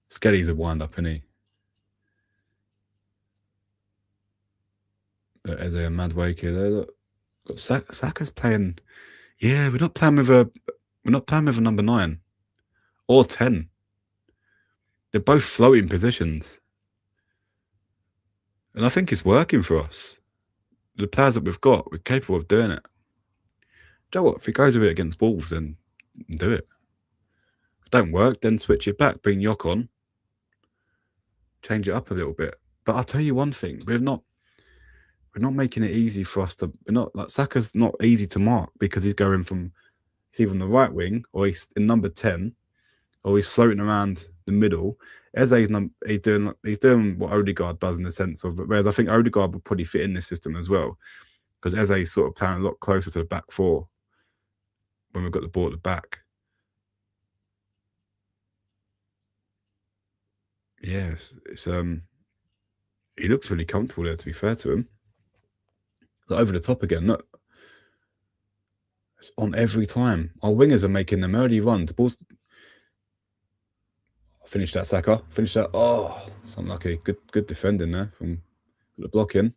Skelly's a wind-up, isn't he? There's a mad waker there. Look, Saka's playing. Yeah, we're not playing with a number 9 or 10. They're both floating positions, and I think it's working for us. The players that we've got, we're capable of doing it. Do you know what? If he goes with it against Wolves, then do it. If it don't work, then switch it back. Bring Yok on. Change it up a little bit. But I'll tell you one thing: we're not making it easy for us to. We're not like Saka's not easy to mark because he's going from. He's either on the right wing or he's in number 10, or he's floating around the middle. Eze's he's doing what Odegaard does in the sense of, whereas I think Odegaard would probably fit in this system as well, because Eze's sort of playing a lot closer to the back four when we've got the ball at the back. Yes, it's he looks really comfortable there, to be fair to him. Like over the top again, look. It's on every time. Our wingers are making them early runs. Balls. Finish that, Saka. Finish that. Oh, it's unlucky. Good defending there from the block in.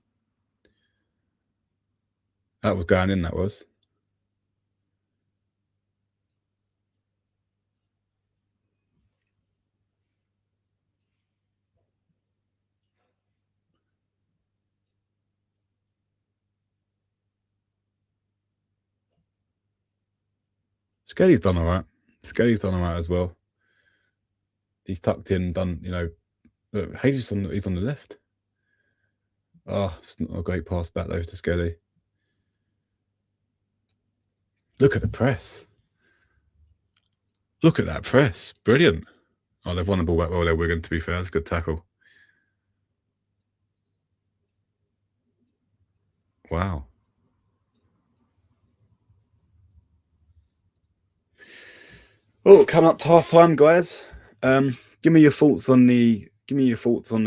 That was going in, that was. Skelly's done all right. Skelly's done all right as well. He's tucked in, done, look, Hayes he's on the left. Oh, it's not a great pass back though to Skelly. Look at the press. Look at that press. Brilliant. Oh, they've won the ball back well there, Wigan, to be fair. It's a good tackle. Wow. Oh, coming up to half time, guys. Give me your thoughts on the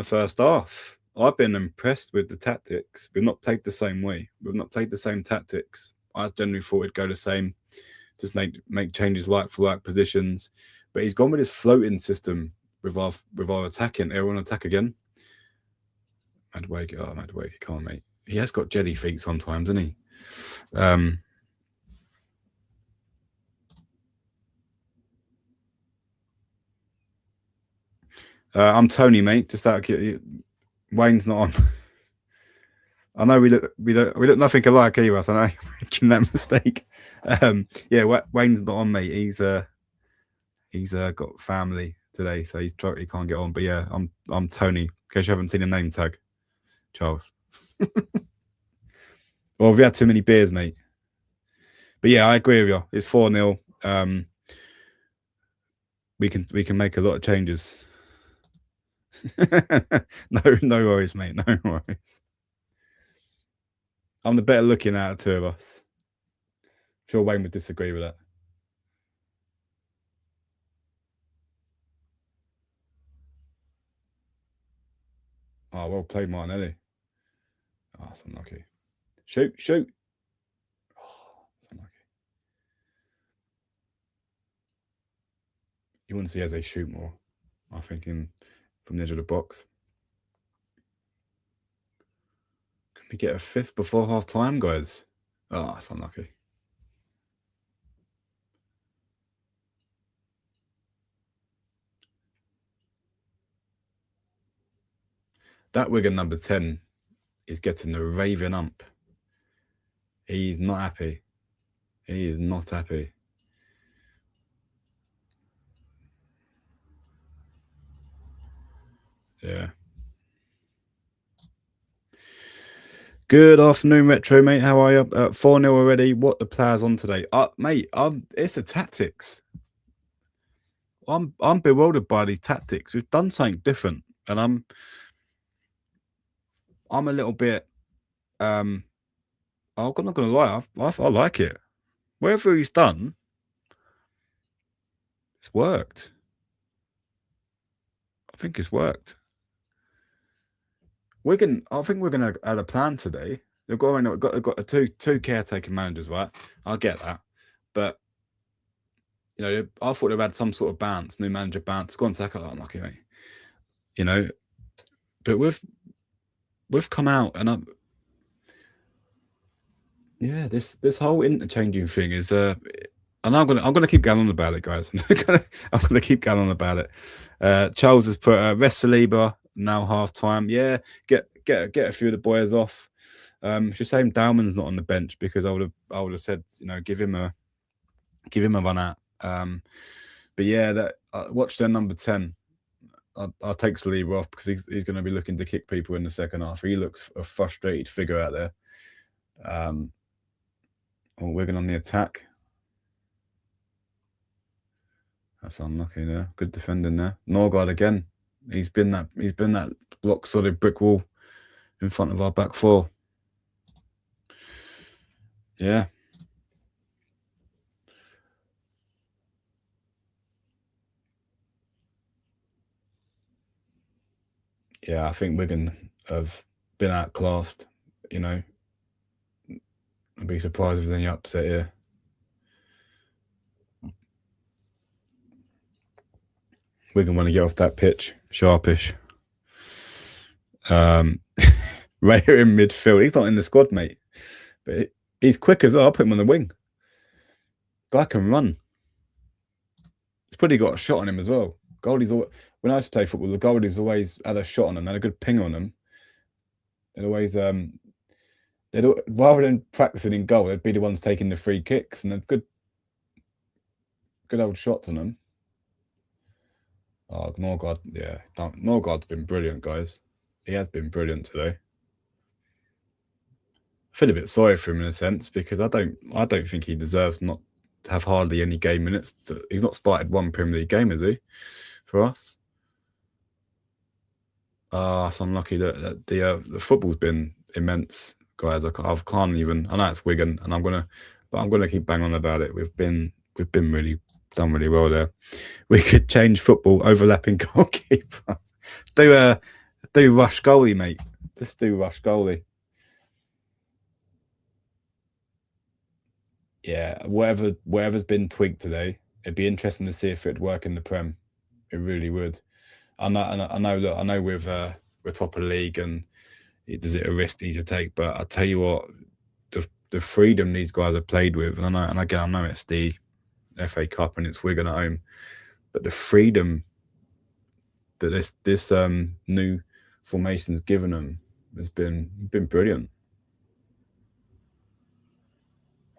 first half. I've been impressed with the tactics. We've not played the same way. We've not played the same tactics. I generally thought it'd go the same, just make changes like for like positions. But he's gone with his floating system with our attacking. Everyone attack again. Madwake, come on, mate. He has got jelly feet sometimes, hasn't he? I'm Tony, mate. Just out of curiosity. Wayne's not on. I know we look nothing alike either. So I know you're making that mistake. Yeah, Wayne's not on, mate. He's got family today, so he can't get on. But yeah, I'm Tony. In case you haven't seen a name tag, Charles. Well, we had too many beers, mate. But yeah, I agree with you. It's 4-0. We can make a lot of changes. No worries, mate. No worries. I'm the better looking out of two of us. I'm sure Wayne would disagree with that. Oh, well played, Martinelli. Oh, that's unlucky. Shoot. Oh, that's unlucky. You want to see Eze shoot more, I think, from the edge of the box. Can we get a fifth before half time, guys? Oh, that's unlucky. That Wigan number 10 is getting the raving ump. He's not happy. He is not happy. Yeah. Good afternoon, Retro, mate. How are you? 4-0 already. What the players on today? Mate, it's the tactics. I'm bewildered by these tactics. We've done something different, and I'm a little bit. I'm not gonna lie. I like it. Whatever he's done, it's worked. I think it's worked. I think we're gonna add a plan today. They've got two caretaker managers, right? I get that, but you know, I thought they've had some sort of bounce, new manager bounce. Go on, Saka, unlucky, mate. You know, but we've come out and yeah, this whole interchanging thing is and I'm gonna keep going on about it, guys. I'm gonna keep going on about it. Charles has put rest Saliba now half time. Yeah, get a few of the boys off. It's a shame Dalman's not on the bench because I would have said, you know, give him a run out. But yeah, that watch their number 10. I'll take Saliba off because he's going to be looking to kick people in the second half. He looks a frustrated figure out there. Wigan on the attack. That's unlucky there. Good defending there. Norgard again. He's been that block solid brick wall in front of our back four. Yeah. Yeah, I think Wigan have been outclassed. You know, I'd be surprised if there's any upset here. Wigan want to get off that pitch, sharpish. Raya in midfield. He's not in the squad, mate, but he's quick as well. I'll put him on the wing. Guy can run. He's probably got a shot on him as well. Goalies, when I used to play football, the goalies always had a shot on them, had a good ping on them. They'd always, rather than practicing in goal, they'd be the ones taking the free kicks and they'd good old shots on them. Oh, Norgard, yeah, Norgard's been brilliant, guys. He has been brilliant today. I feel a bit sorry for him in a sense because I don't think he deserves not to have hardly any game minutes. He's not started one Premier League game, has he? For us. It's unlucky that the football's been immense, guys. I can't even. I know it's Wigan, and I'm gonna keep banging on about it. We've been really done really well there. We could change football, overlapping goalkeeper. Do rush goalie, mate. Just do rush goalie. Yeah, whatever's been tweaked today, it'd be interesting to see if it'd work in the Prem. It really would. I know we're top of the league and is it a risk to take, but I tell you what, the freedom these guys have played with, and again I know it's the FA Cup and it's Wigan at home, but the freedom that this new formation's given them has been brilliant.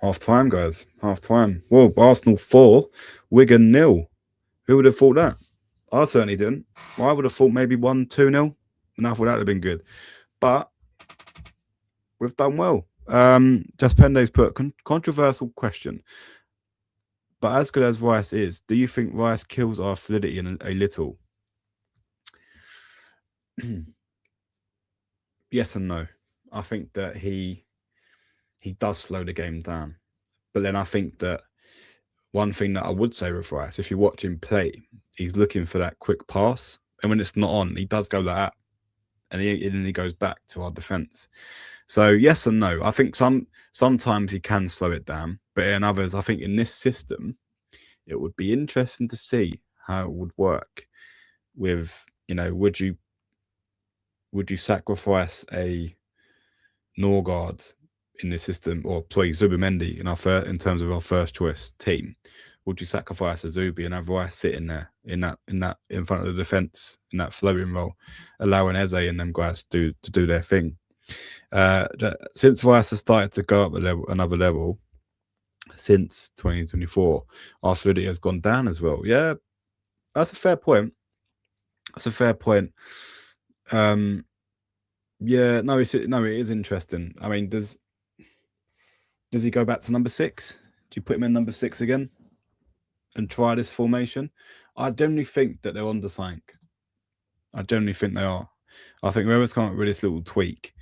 Half time, guys. Half time. Well, Arsenal 4, Wigan 0. Who would have thought that? I certainly didn't. I would have thought maybe 1-2-0, and I thought that would have been good. But we've done well. Just Pende's put controversial question. But as good as Rice is, do you think Rice kills our fluidity a little? Yes and no. I think that he does slow the game down. But then I think that one thing that I would say with Rice, if you watch him play, he's looking for that quick pass. And when it's not on, he does go like that. And then he goes back to our defence. So yes and no. I think sometimes he can slow it down. But in others, I think in this system, it would be interesting to see how it would work with, would you sacrifice a Norgard in the system, or sorry, Zubimendi in terms of our first choice team? Would you sacrifice a Zubi and have Rice sitting there in front of the defence in that flowing role, allowing Eze and them guys to do their thing? Since Rice has started to go up another level since 2024, our fluidity has gone down as well. Yeah, that's a fair point. Yeah, no, it is interesting. I mean, does he go back to number 6? Do you put him in number 6 again and try this formation? I generally think that they're on the something. I generally think they are. I think whoever's come up with this little tweak,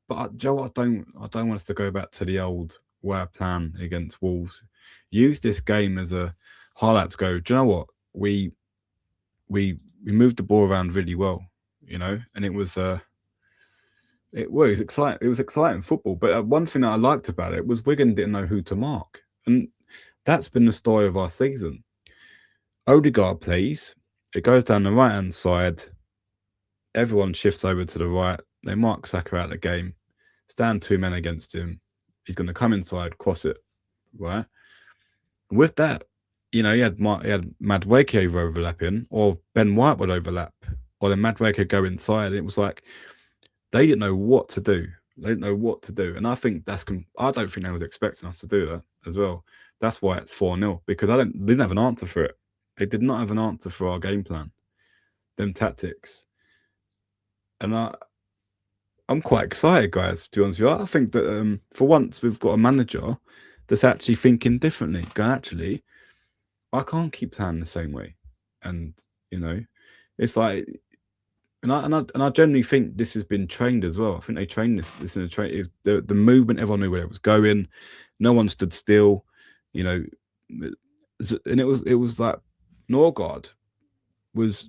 But Joe, I don't want us to go back to the old way plan against Wolves. Use this game as a highlight to go, do you know what? We moved the ball around really well, and it was exciting. It was exciting football. But one thing that I liked about it was Wigan didn't know who to mark, and that's been the story of our season. Odegaard plays, it goes down the right hand side. Everyone shifts over to the right. They mark Saka out of the game. Stand 2 men against him. He's going to come inside, cross it, right? With that, he had Madueke overlapping, or Ben White would overlap, or then Madueke go inside. It was like they didn't know what to do. And I think I don't think they was expecting us to do that as well. That's why it's 4-0, because they didn't have an answer for it. They did not have an answer for our game plan, them tactics. And I'm quite excited, guys, to be honest with you. I think that for once we've got a manager that's actually thinking differently. Actually, I can't keep playing the same way. And, it's like, and I generally think this has been trained as well. I think they trained this in a train. The movement, everyone knew where it was going. No one stood still, and it was like Norgard was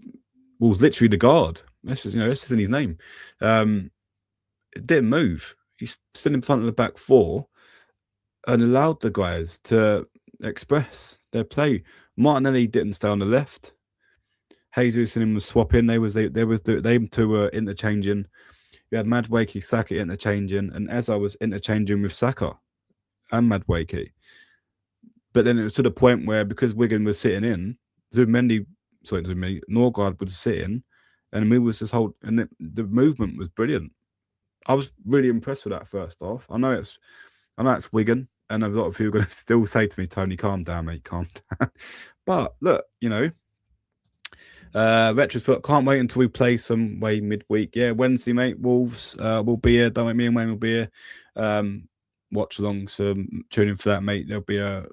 literally the guard. This is in his name. It didn't move. He's stood in front of the back four and allowed the guys to express their play. Martinelli didn't stay on the left. Jesus and him was swapping. They two were interchanging. You had Madueke, Saka interchanging, and Eza was interchanging with Saka and Madueke. But then it was to the point where, because Wigan was sitting in, Norgard was sitting, and we was just and the movement was brilliant. I was really impressed with that first half. I know it's Wigan, and a lot of people are going to still say to me, "Tony, calm down, mate, calm down." But look, Retros put, can't wait until we play some way midweek. Yeah, Wednesday, mate. Wolves will be here. Don't make me and Wayne will be here. Watch along, so tune in for that, mate. There'll be a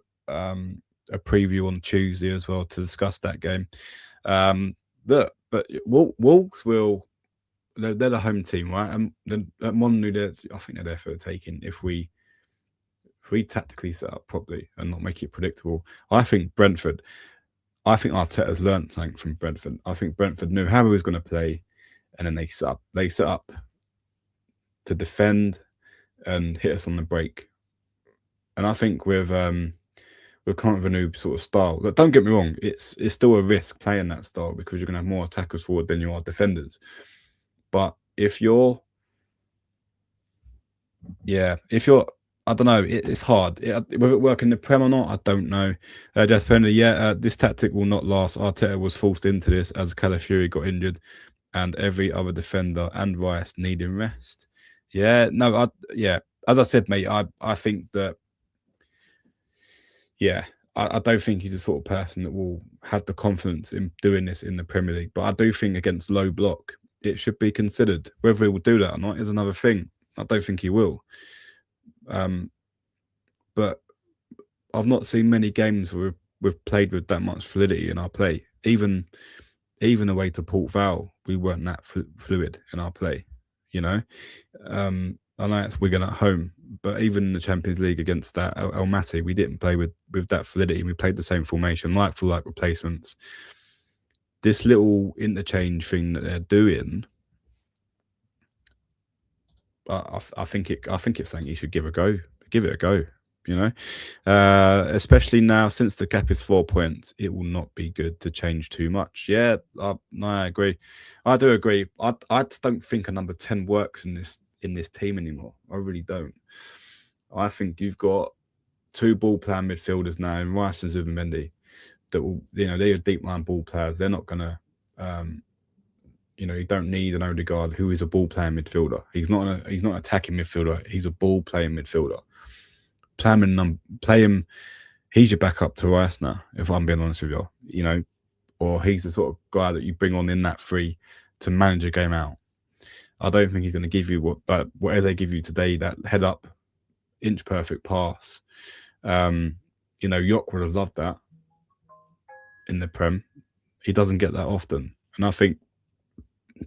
preview on Tuesday as well to discuss that game. Look, but Wolves will. They're the home team, right? And Monu, I think they're there for the taking. If we tactically set up properly and not make it predictable, I think Arteta's learned something from Brentford. I think Brentford knew how he was going to play, and then they set up to defend and hit us on the break. And I think with kind of a new sort of style. Look, don't get me wrong, it's still a risk playing that style, because you're going to have more attackers forward than you are defenders. But I I don't know. It's hard. Whether it work in the Prem or not, I don't know. Just Penny, this tactic will not last. Arteta was forced into this as Calafiori got injured, and every other defender and Rice needing rest. Yeah, no, as I said, mate, I think that, I don't think he's the sort of person that will have the confidence in doing this in the Premier League. But I do think against low block, it should be considered. Whether he will do that or not is another thing. I don't think he will. But I've not seen many games where we've played with that much fluidity in our play. Even away to Port Vale, we weren't that fluid in our play. You know, I know it's Wigan at home, but even in the Champions League against that El Mati, we didn't play with that fluidity. We played the same formation, like for like replacements. This little interchange thing that they're doing, I think it's something you should give a go. Give it a go. You know, especially now since the cap is 4 points, it will not be good to change too much. Yeah, I agree. I do agree. I just don't think a number 10 works in this team anymore. I really don't. I think you've got two ball playing midfielders now in Rice and Zubimendi that will, they're deep line ball players. They're not gonna, you don't need an Odegaard who is a ball playing midfielder. He's not an attacking midfielder. He's a ball playing midfielder. Play him. He's your backup to Rice now, if I'm being honest with you. Or he's the sort of guy that you bring on in that three to manage a game out. I don't think he's going to give you whatever they give you today, that head up, inch perfect pass. York would have loved that in the Prem. He doesn't get that often, and I think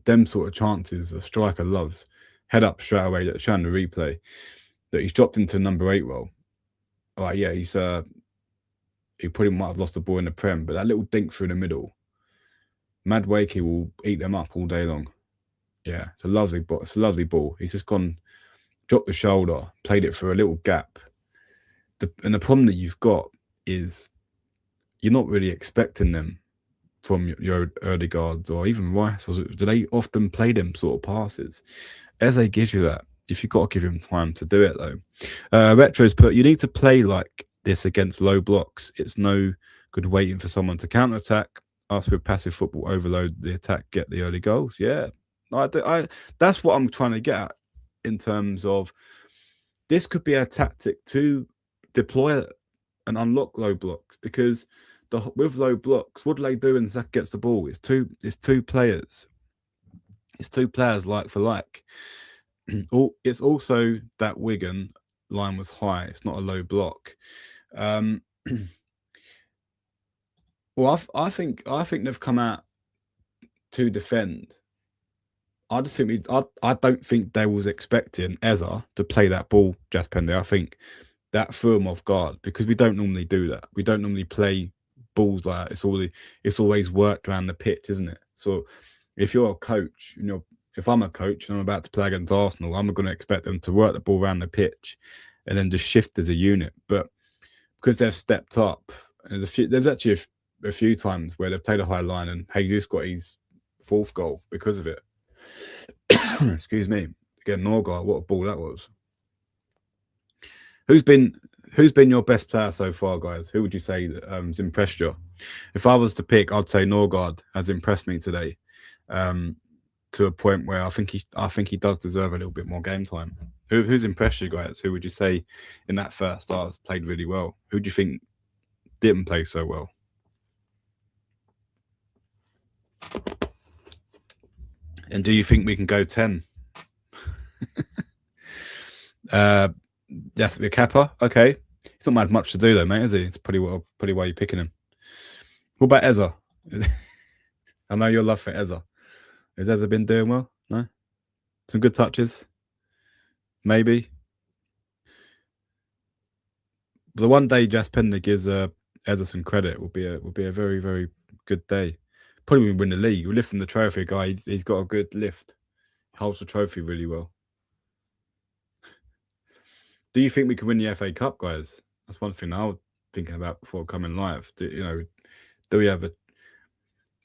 them sort of chances a striker loves, head up straight away. That's showing the replay that he's dropped into number 8 role. Right, yeah, he probably might have lost the ball in the Prem, but that little dink through the middle, Madueke will eat them up all day long. Yeah, it's a lovely ball. It's a lovely ball. He's just gone, dropped the shoulder, played it for a little gap. And the problem that you've got is you're not really expecting them from your early guards or even Rice. Do they often play them sort of passes? Eze gives you that. If you've got to give him time to do it, though. Retro's put, you need to play like this against low blocks. It's no good waiting for someone to counter-attack. Us with passive football, overload the attack, get the early goals. Yeah, that's what I'm trying to get at in terms of this could be a tactic to deploy and unlock low blocks, because with low blocks, what do they do when Zach gets the ball? It's two players. It's two players like for like. It's also that Wigan line was high. It's not a low block. Well, I think they've come out to defend. I don't think they was expecting Eze to play that ball, Jas Pendy. I think that threw them off guard, because we don't normally do that. We don't normally play balls like that. It's always worked around the pitch, isn't it? So if you're a coach, if I'm a coach and I'm about to play against Arsenal, I'm going to expect them to work the ball around the pitch and then just shift as a unit. But because they've stepped up, there's actually a few times where they've played a high line and Jesus got his 4th goal because of it. Excuse me. Again, Norgard, what a ball that was. Who's been your best player so far, guys? Who would you say has impressed you? If I was to pick, I'd say Norgard has impressed me today. To a point where I think he does deserve a little bit more game time. Who's impressed you guys? Who would you say in that first start has played really well? Who do you think didn't play so well? And do you think we can go 10? Yes, Kappa. Okay, he's not had much to do though, mate, is he? It's pretty why you're picking him. What about Eze? I know your love for Eze. Has Eze been doing well? No? Some good touches? Maybe. But the one day Jas Pendy gives Eze some credit will be a very, very good day. Probably win the league. We're lifting the trophy, guy. He's got a good lift. He holds the trophy really well. Do you think we can win the FA Cup, guys? That's one thing I was thinking about before coming live. Do we have a...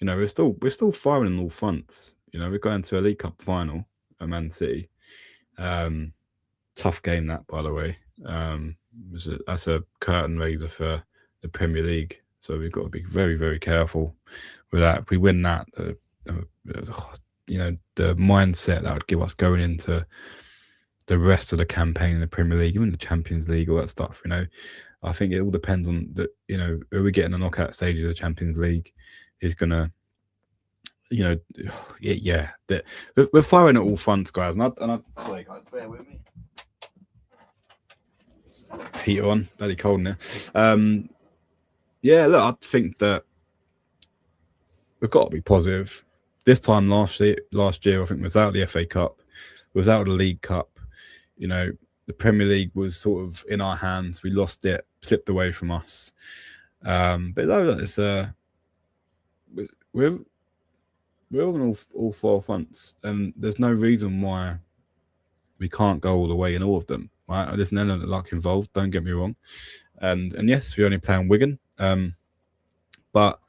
we're still firing on all fronts. We're going to a League Cup final at Man City. tough game, that, by the way. That's a curtain raiser for the Premier League. So we've got to be very, very careful with that. If we win that, the mindset that would give us going into the rest of the campaign in the Premier League, even the Champions League, all that stuff, I think it all depends on are we getting a knockout stage of the Champions League is going to, we're firing at all fronts, guys. Sorry, guys, bear with me. Heat on, bloody cold in there. Look, I think that we've got to be positive. This time last year, I think without the FA Cup, without the League Cup, the Premier League was sort of in our hands. We lost it, slipped away from us. But no, it's we're on all four fronts, and there's no reason why we can't go all the way in all of them. Right? There's none of the luck involved. Don't get me wrong. And yes, we're only playing Wigan. But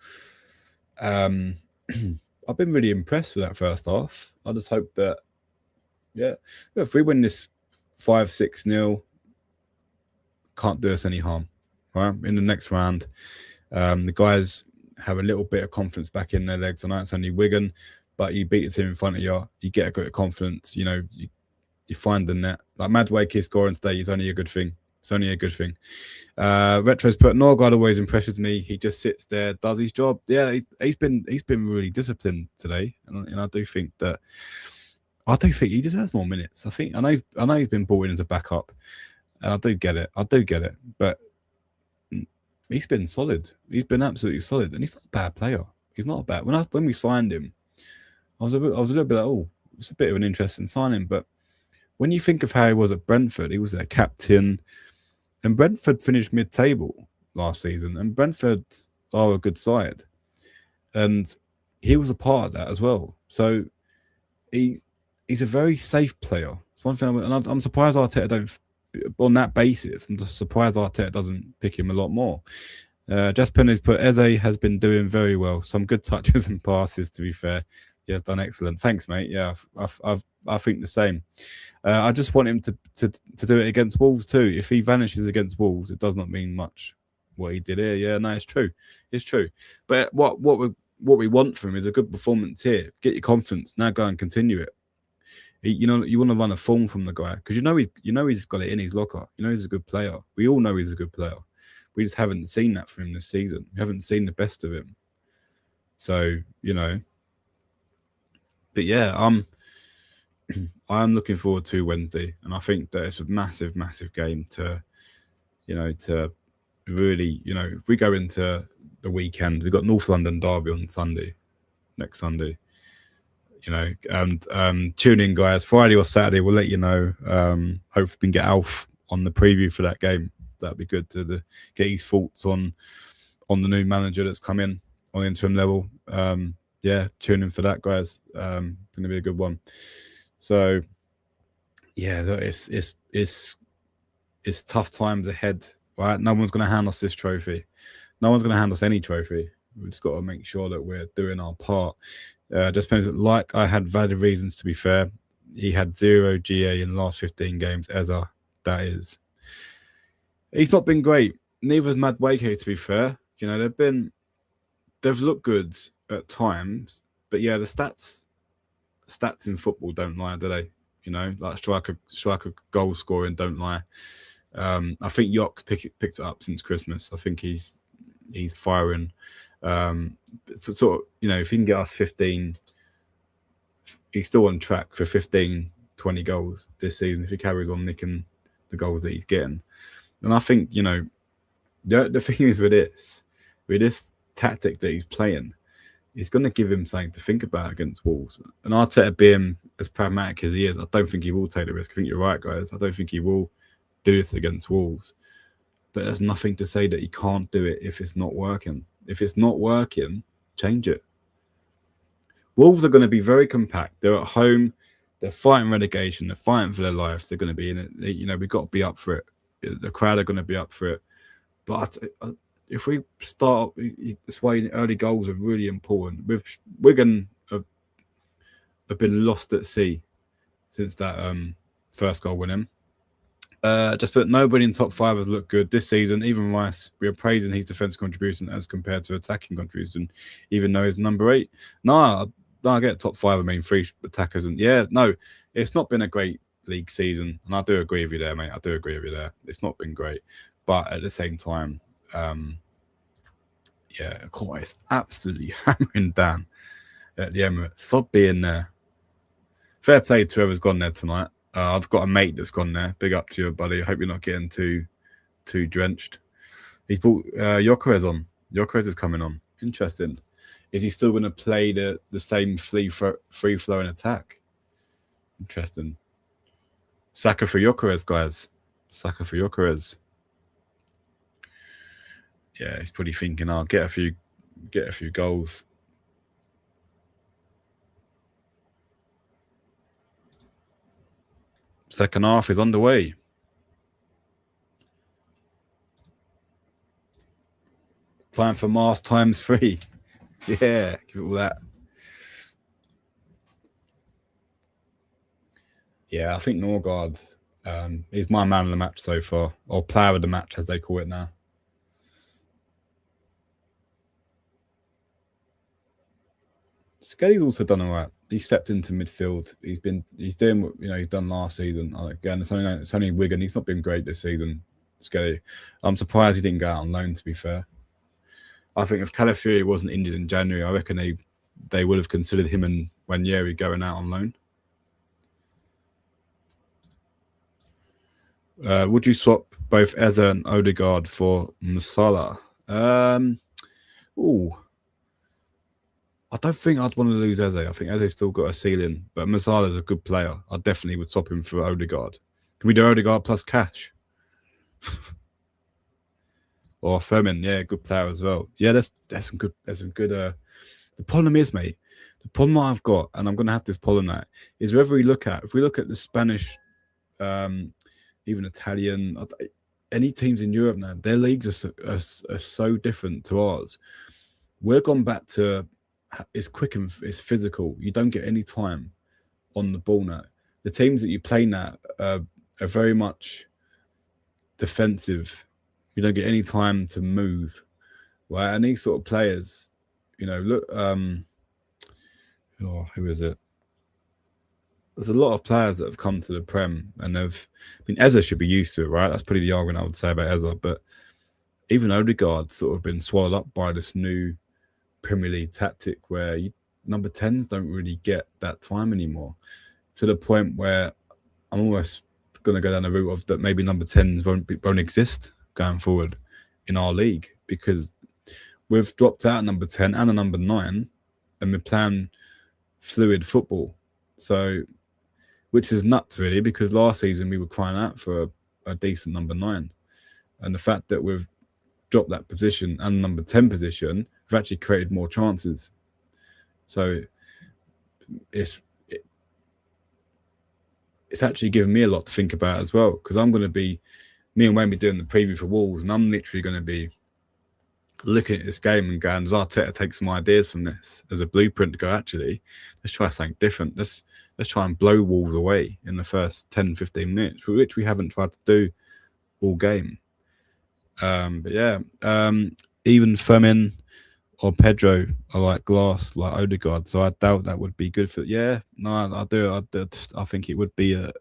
I've been really impressed with that first half. I just hope that, if we win this 5-6-0, can't do us any harm. Right? In the next round, the guys have a little bit of confidence back in their legs. I know it's only Wigan, but you beat the team in front of you, you get a bit of confidence. You find the net. Like Madueke scoring today is only a good thing. It's only a good thing. Retro's put Norgard always impresses me. He just sits there, does his job. Yeah, he's been really disciplined today, and I do think he deserves more minutes. I know he's been brought in as a backup, and I do get it. But he's been solid. He's been absolutely solid, and he's not a bad player. He's not a bad. When we signed him, I was a little bit like, oh, it's a bit of an interesting signing, but when you think of how he was at Brentford, he was their captain, and Brentford finished mid-table last season, and Brentford are a good side, and he was a part of that as well. So he's a very safe player. It's one thing, and I'm surprised Arteta don't. On that basis, I'm just surprised Arteta doesn't pick him a lot more. Just Penny's put Eze has been doing very well. Some good touches and passes, to be fair. He has done excellent. Thanks, mate. Yeah, I think the same. I just want him to do it against Wolves too. If he vanishes against Wolves, it does not mean much what he did here. Yeah, no, it's true. It's true. But what we want from him is a good performance here. Get your confidence. Now go and continue it. You want to run a form from the guy because he's got it in his locker. He's a good player. We all know he's a good player. We just haven't seen that from him this season. We haven't seen the best of him. So but yeah, I'm looking forward to Wednesday, and I think that it's a massive, massive game to really, if we go into the weekend, we've got North London derby on next Sunday. And tune in, guys. Friday or Saturday, we'll let you know. Hopefully we can get Alf on the preview for that game. That'd be good to get his thoughts on the new manager that's come in on the interim level. Tune in for that, guys. Going to be a good one. So yeah, it's tough times ahead. Right? No one's going to hand us this trophy. No one's going to hand us any trophy. We've just got to make sure that we're doing our part. Just like I had valid reasons, to be fair. He had 0 GA in the last 15 games. Eza, that is. He's not been great. Neither has Madueke, to be fair. They've looked good at times, but yeah, the stats in football don't lie, do they? Like striker goal scoring don't lie. I think Yock's picked it up since Christmas. I think he's firing. Sort of, if he can get us 15, he's still on track for 15, 20 goals this season if he carries on nicking the goals that he's getting. And I think, the thing is with this tactic that he's playing, it's going to give him something to think about against Wolves. And Arteta being as pragmatic as he is, I don't think he will take the risk. I think you're right, guys. I don't think he will do this against Wolves. But there's nothing to say that he can't do it if it's not working. If it's not working, change it. Wolves are going to be very compact. They're at home. They're fighting relegation. They're fighting for their lives. They're going to be in it. We've got to be up for it. The crowd are going to be up for it. But if we start, that's why early goals are really important. Wigan have been lost at sea since that first goal winning. Just put nobody in top 5 has looked good this season. Even Rice, we are praising his defense contribution as compared to attacking contribution, even though he's number 8. No, I get top 5. I mean, 3 attackers, and no, it's not been a great league season, and I do agree with you there, mate. I do agree with you there. It's not been great, but at the same time, it's absolutely hammering down at the Emirates. Stop being there. Fair play to whoever's gone there tonight. I've got a mate that's gone there. Big up to you, buddy. I hope you're not getting too drenched. He's brought Gyökeres on. Gyökeres is coming on. Interesting. Is he still going to play the same free flowing attack? Interesting. Saka for Gyökeres, guys. Saka for Gyökeres. Yeah, he's probably thinking, I'll get a few goals. Second half is underway. Time for Mars times 3. Yeah, give it all that. Yeah, I think Norgard is my man of the match so far, or player of the match, as they call it now. Skelly's also done all right. He stepped into midfield. He's doing what he's done last season. Again, it's only Wigan. He's not been great this season, Skelly. I'm surprised he didn't go out on loan, to be fair. I think if Calafiori wasn't injured in January, I reckon they would have considered him and Wanyeri going out on loan. Would you swap both Eze and Odegaard for Musala? I don't think I'd want to lose Eze. I think Eze's still got a ceiling, but Musala's a good player. I definitely would swap him for Odegaard. Can we do Odegaard plus cash? Or Firmin, yeah, good player as well. Yeah, there's some good. The problem is, mate, the problem I've got, and I'm going to have this problem at, is if we look at the Spanish, even Italian, any teams in Europe now, their leagues are so different to ours. We're gone back to it's quick and it's physical. You don't get any time on the ball now. The teams that you play now are very much defensive. You don't get any time to move, right? And these sort of players, look, who is it? There's a lot of players that have come to the Prem, and Eze should be used to it, right? That's probably the argument I would say about Eze, but even Odegaard sort of been swallowed up by this new Premier League tactic where number 10s don't really get that time anymore, to the point where I'm almost going to go down the route of that maybe number 10s won't exist going forward in our league, because we've dropped out number 10 and a number 9 and we're playing fluid football. So, which is nuts really, because last season we were crying out for a decent number 9, and the fact that we've dropped that position and number 10 position, we've actually created more chances. So it's actually given me a lot to think about as well, because I'm going to be, me and Wayne be doing the preview for Wolves, and I'm literally going to be looking at this game and going, does Arteta take some ideas from this as a blueprint to go, actually, let's try something different. Let's try and blow Wolves away in the first 10, 15 minutes, which we haven't tried to do all game. But yeah, even Firmin or Pedro are like glass, like Odegaard. So I doubt that would be good for. Yeah, no, I do. I think it would be a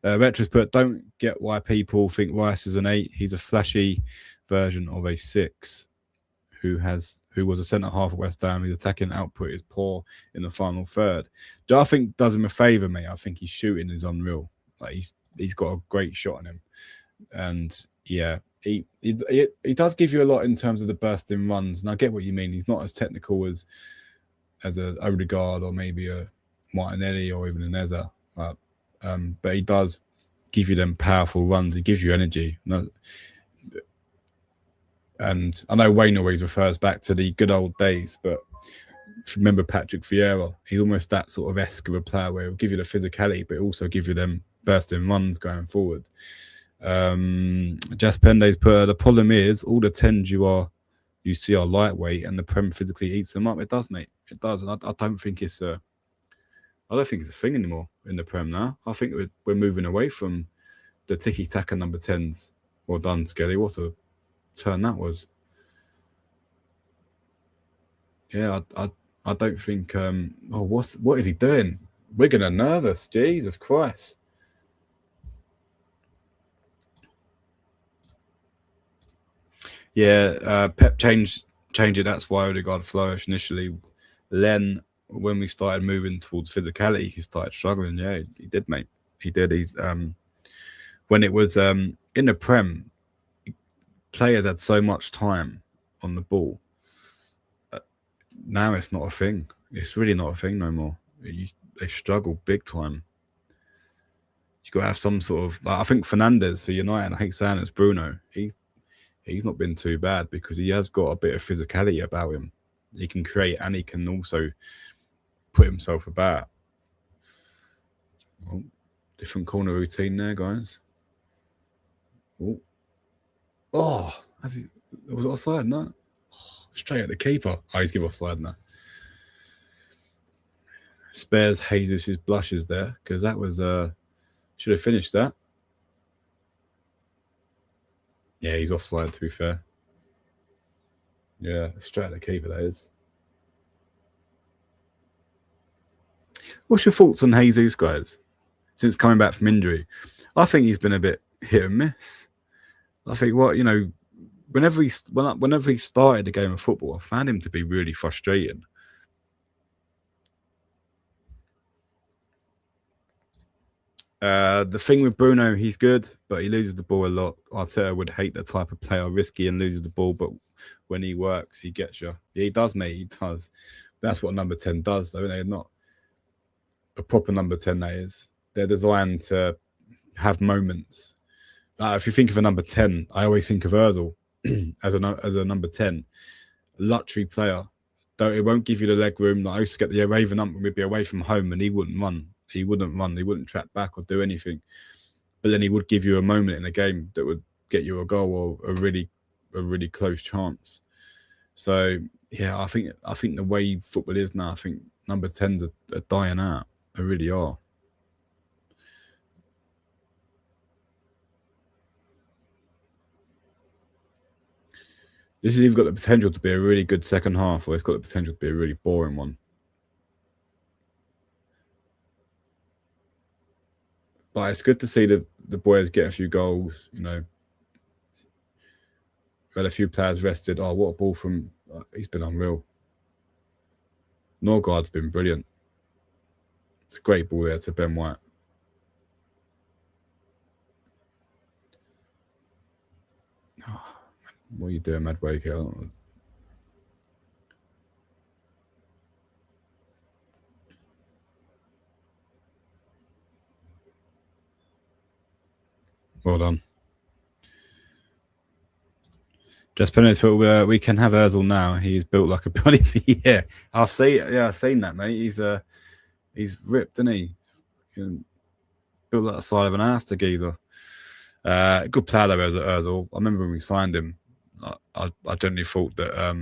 Retros. But don't get why people think Rice is an 8. He's a flashy version of a 6, who was a centre half at West Ham. His attacking output is poor in the final third. I think does him a favour, mate. I think his shooting is unreal. Like he's got a great shot on him, and yeah. He does give you a lot in terms of the bursting runs, and I get what you mean. He's not as technical as a Odegaard or maybe a Martinelli or even an Eze, but he does give you them powerful runs. He gives you energy. And I know Wayne always refers back to the good old days, but remember Patrick Vieira, he's almost that sort of esque of a player where he'll give you the physicality, but also give you them bursting runs going forward. Jas Pende's put, the problem is all the 10s you see are lightweight, and the Prem physically eats them up. It does, mate. It does, and I don't think it's a thing anymore in the Prem now. I think we're moving away from the tiki-taka number 10s. Well done, Skelly. What a turn that was. Yeah, I don't think. Oh, what is he doing? Wigan are nervous. Jesus Christ. Yeah, Pep changed it. That's why Odegaard flourished initially. Then, when we started moving towards physicality, he started struggling. Yeah, he did, mate. He did. He's when it was in the Prem, players had so much time on the ball. Now it's not a thing. It's really not a thing no more. They struggle big time. You got to have some sort of. I think Fernandes for United. I hate saying it's Bruno. He's not been too bad because he has got a bit of physicality about him. He can create and he can also put himself about. Well, different corner routine there, guys. Oh, was it offside? No, straight at the keeper. Oh, he's give offside now. Spares Jesus' blushes there because that was should have finished that. Yeah, he's offside, to be fair. Yeah, straight at the keeper, that is. What's your thoughts on Jesus, guys, since coming back from injury? I think he's been a bit hit and miss. I think, whenever he started the game of football, I found him to be really frustrating. The thing with Bruno, he's good, but he loses the ball a lot. Arteta would hate the type of player, risky and loses the ball, but when he works, he gets you. Yeah, he does, mate. He does. That's what number 10 does, though. They're not a proper number 10, that is. They're designed to have moments. If you think of a number 10, I always think of Ozil as a number 10. Luxury player. Though it won't give you the leg room. I used to get the Raven up when we'd be away from home and he wouldn't run. He wouldn't track back or do anything. But then he would give you a moment in the game that would get you a goal or a really close chance. So yeah, I think the way football is now, I think number 10s are dying out. They really are. This has either got the potential to be a really good second half or it's got the potential to be a really boring one. But it's good to see the boys get a few goals. You know, we had a few players rested. Oh, what a ball from... he's been unreal. Norgard's been brilliant. It's a great ball there to Ben White. Oh, what are you doing, Madwaker? Well done. Just penalty. We can have Ozil now. He's built like a body. Yeah, I've seen that, mate. He's ripped, isn't he? Built like the side of an ass to geezer. Good player though, Ozil. I remember when we signed him, I generally thought that I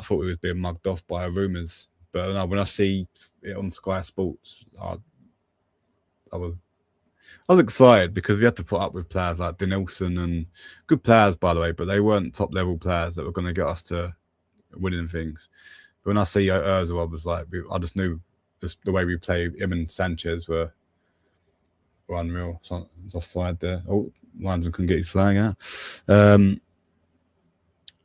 thought he was being mugged off by rumours. But no, when I see it on Sky Sports, I was excited because we had to put up with players like Denilson and good players, by the way, but they weren't top level players that were going to get us to winning things. But when I see Ozil, I was like, I just knew the way we played. Him and Sanchez were unreal. It's offside there. Oh, linesman couldn't get his flag out.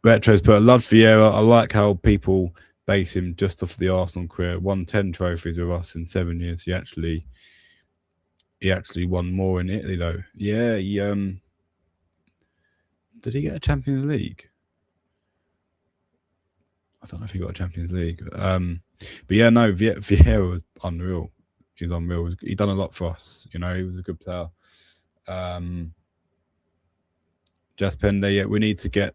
Retro's put, I love Vieira. I like how people base him just off the Arsenal career. Won 10 trophies with us in 7 years. He actually won more in Italy, though. Yeah, did he get a Champions League? I don't know if he got a Champions League. But yeah, no, Vieira was unreal. He's unreal. He done a lot for us. You know, he was a good player. Just Pende, yeah, we need to get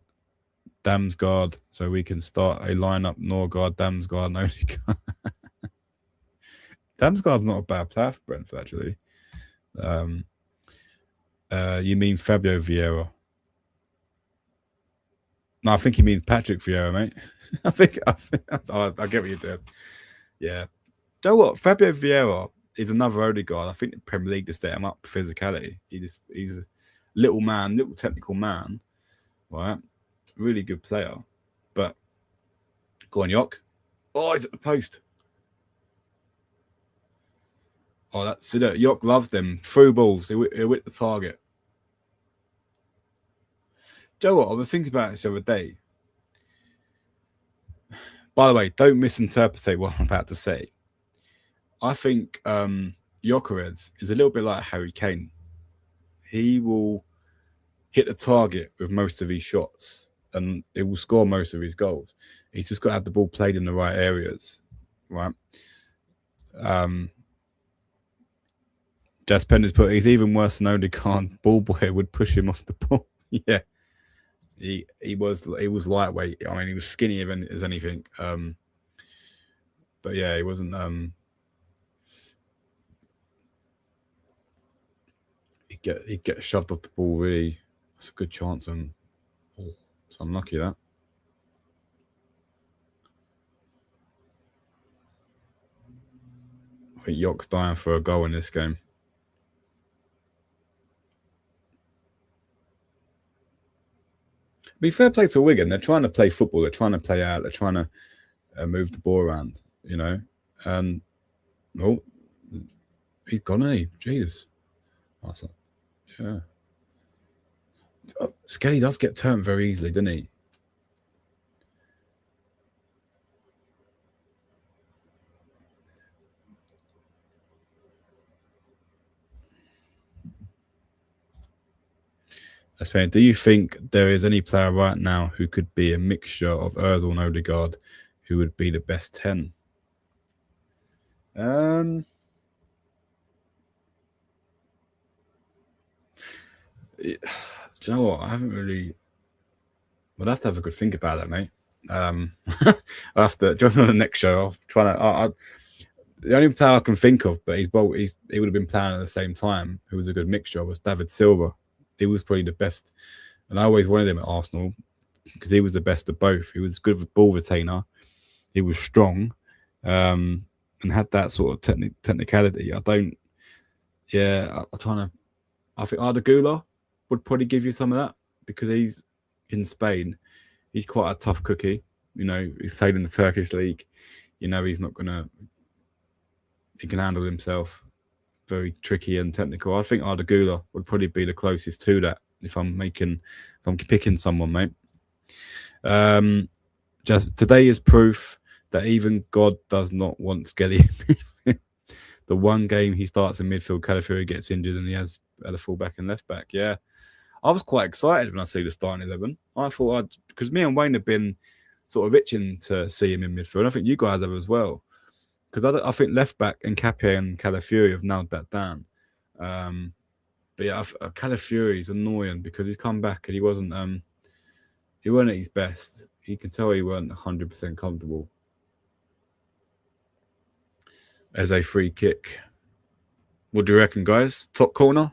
Damsgaard so we can start a lineup. Norgard, Damsgaard, and Odegaard. Damsgaard's not a bad player for Brentford, actually. You mean Fabio Vieira? No, I think he means Patrick Vieira, mate. I get what you did. Yeah. Do you know what? Fabio Vieira, he's another Odegaard. I think the Premier League just set him up for physicality. He's a little man, little technical man, right? Really good player. But go on, York. Oh, he's at the post. Oh, that's it. York loves them. Through balls. He'll hit the target. Do you know what? I was thinking about this the other day. By the way, don't misinterpret what I'm about to say. I think Gyökeres is a little bit like Harry Kane. He will hit the target with most of his shots and it will score most of his goals. He's just got to have the ball played in the right areas, right? Jazz Pender's put he's even worse than Odegaard. Ball boy would push him off the ball. Yeah, he was lightweight. I mean, he was skinny as anything. But yeah, he wasn't. He'd get shoved off the ball. Really, that's a good chance. And it's unlucky that. I think York's dying for a goal in this game. Be fair play to Wigan. They're trying to play football. They're trying to play out. They're trying to move the ball around. You know, and oh, he's gone, hasn't he? Jesus. Awesome. Yeah. Skelly does get turned very easily, doesn't he? Do you think there is any player right now who could be a mixture of Ozil and Odegaard who would be the best 10? Do you know what? I haven't really. I'd have to have a good think about that, mate. I have to join on the next show. I'll try to. The only player I can think of, but he would have been playing at the same time, who was a good mixture, was David Silva. He was probably the best, and I always wanted him at Arsenal because he was the best of both. He was good with ball retainer, he was strong, and had that sort of technicality. I'm trying to. I think Arda Güler would probably give you some of that because he's in Spain. He's quite a tough cookie. You know, he's played in the Turkish league. You know, he's not gonna. He can handle himself. Very tricky and technical. I think Arda Güler would probably be the closest to that if I'm picking someone, mate. Just today is proof that even God does not want Skelly. The one game he starts in midfield, Calafiori gets injured and he has a fullback and left back. Yeah, I was quite excited when I see the starting 11. I thought because me and Wayne have been sort of itching to see him in midfield. I think you guys have as well. Because I think left back and Capie and Calafiori have nailed that down. But yeah, Calafiori is annoying because he's come back and he wasn't at his best. You can tell he weren't 100% comfortable. As a free kick. What do you reckon, guys? Top corner?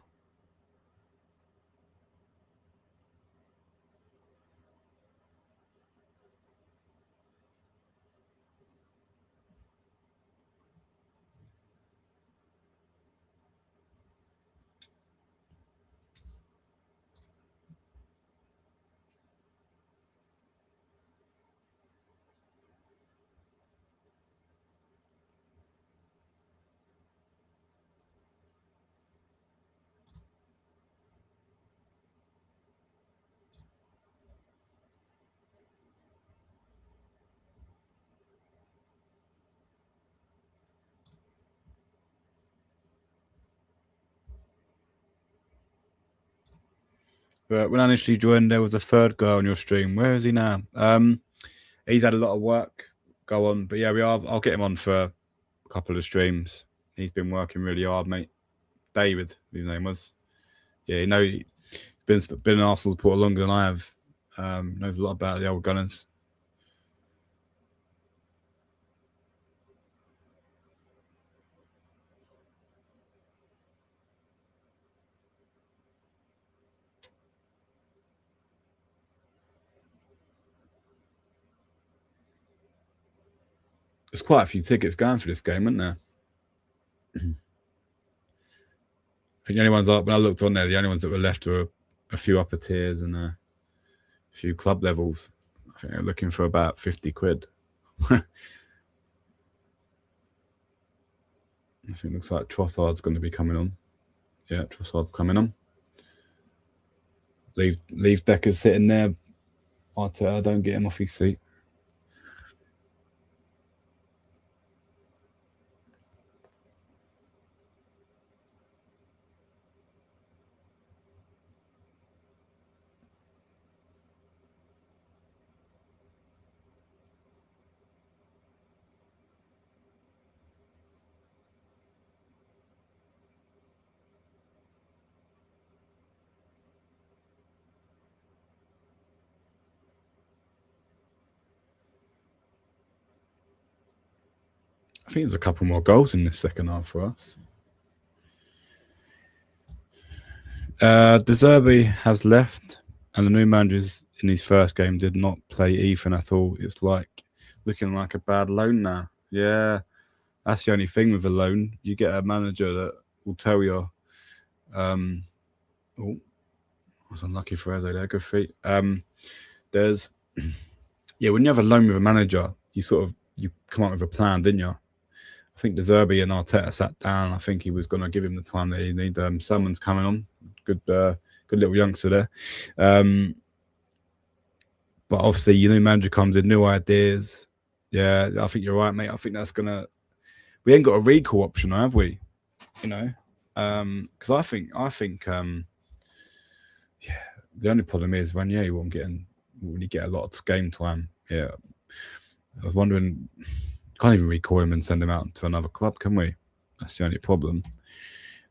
But when I initially joined, there was a third guy on your stream. Where is he now? He's had a lot of work go on, but yeah, I'll get him on for a couple of streams. He's been working really hard, mate. David, his name was. Yeah, you know, he's been an Arsenal supporter longer than I have. Knows a lot about the old Gunners. There's quite a few tickets going for this game, isn't there? I think the only ones up when I looked on there, the only ones that were left were a few upper tiers and a few club levels. I think they're looking for about 50 quid. I think it looks like Trossard's going to be coming on. Yeah, Trossard's coming on. Leave Decker sitting there. Arteta, don't get him off his seat. I think there's a couple more goals in this second half for us. De Zerbi has left, and the new managers in his first game did not play Ethan at all. It's like looking like a bad loan now. Yeah, that's the only thing with a loan. You get a manager that will tell you, oh, that's unlucky for Eze there. Good feet. There's, yeah, when you have a loan with a manager, you come up with a plan, didn't you? I think De Zerbi and Arteta sat down. I think he was going to give him the time that he needed. Someone's coming on. Good little youngster there. But obviously, your new manager comes in, new ideas. Yeah, I think you're right, mate. I think that's gonna. We ain't got a recall option, have we? You know, because I think, yeah. The only problem is when you when you get a lot of game time. Yeah, I was wondering. Can't even recall him and send him out to another club, can we? That's the only problem.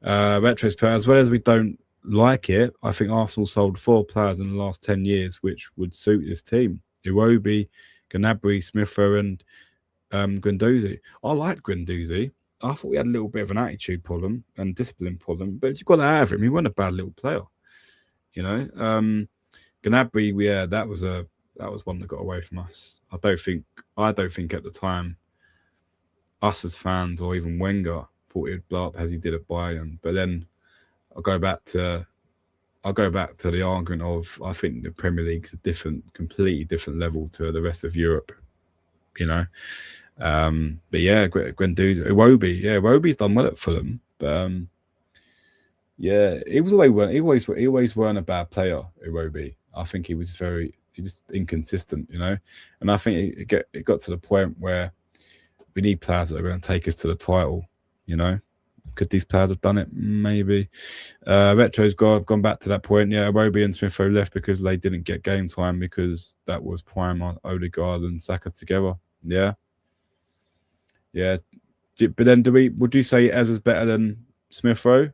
Retro's player, as well as we don't like it, I think Arsenal sold 4 players in the last 10 years, which would suit this team. Iwobi, Gnabry, Smith-Rowe, and Guendouzi. I liked Guendouzi. I thought we had a little bit of an attitude problem and discipline problem, but if you got that out of him, he wasn't a bad little player. You know, Gnabry, yeah, that was one that got away from us. I don't think at the time us as fans or even Wenger thought he'd blow up as he did at Bayern. But then I'll go back to the argument of I think the Premier League's a completely different level to the rest of Europe. You know, but yeah, Guendouzi, Iwobi's done well at Fulham, but yeah, he always weren't a bad player. Iwobi, I think he was just inconsistent, you know, and I think it got to the point where we need players that are going to take us to the title, you know. Could these players have done it? Maybe. Retro's gone back to that point. Yeah, Iwobi and Smith-Rowe left because they didn't get game time because that was prime Odegaard and Saka together. Yeah. Yeah. But then would you say Ez is better than Smith-Rowe?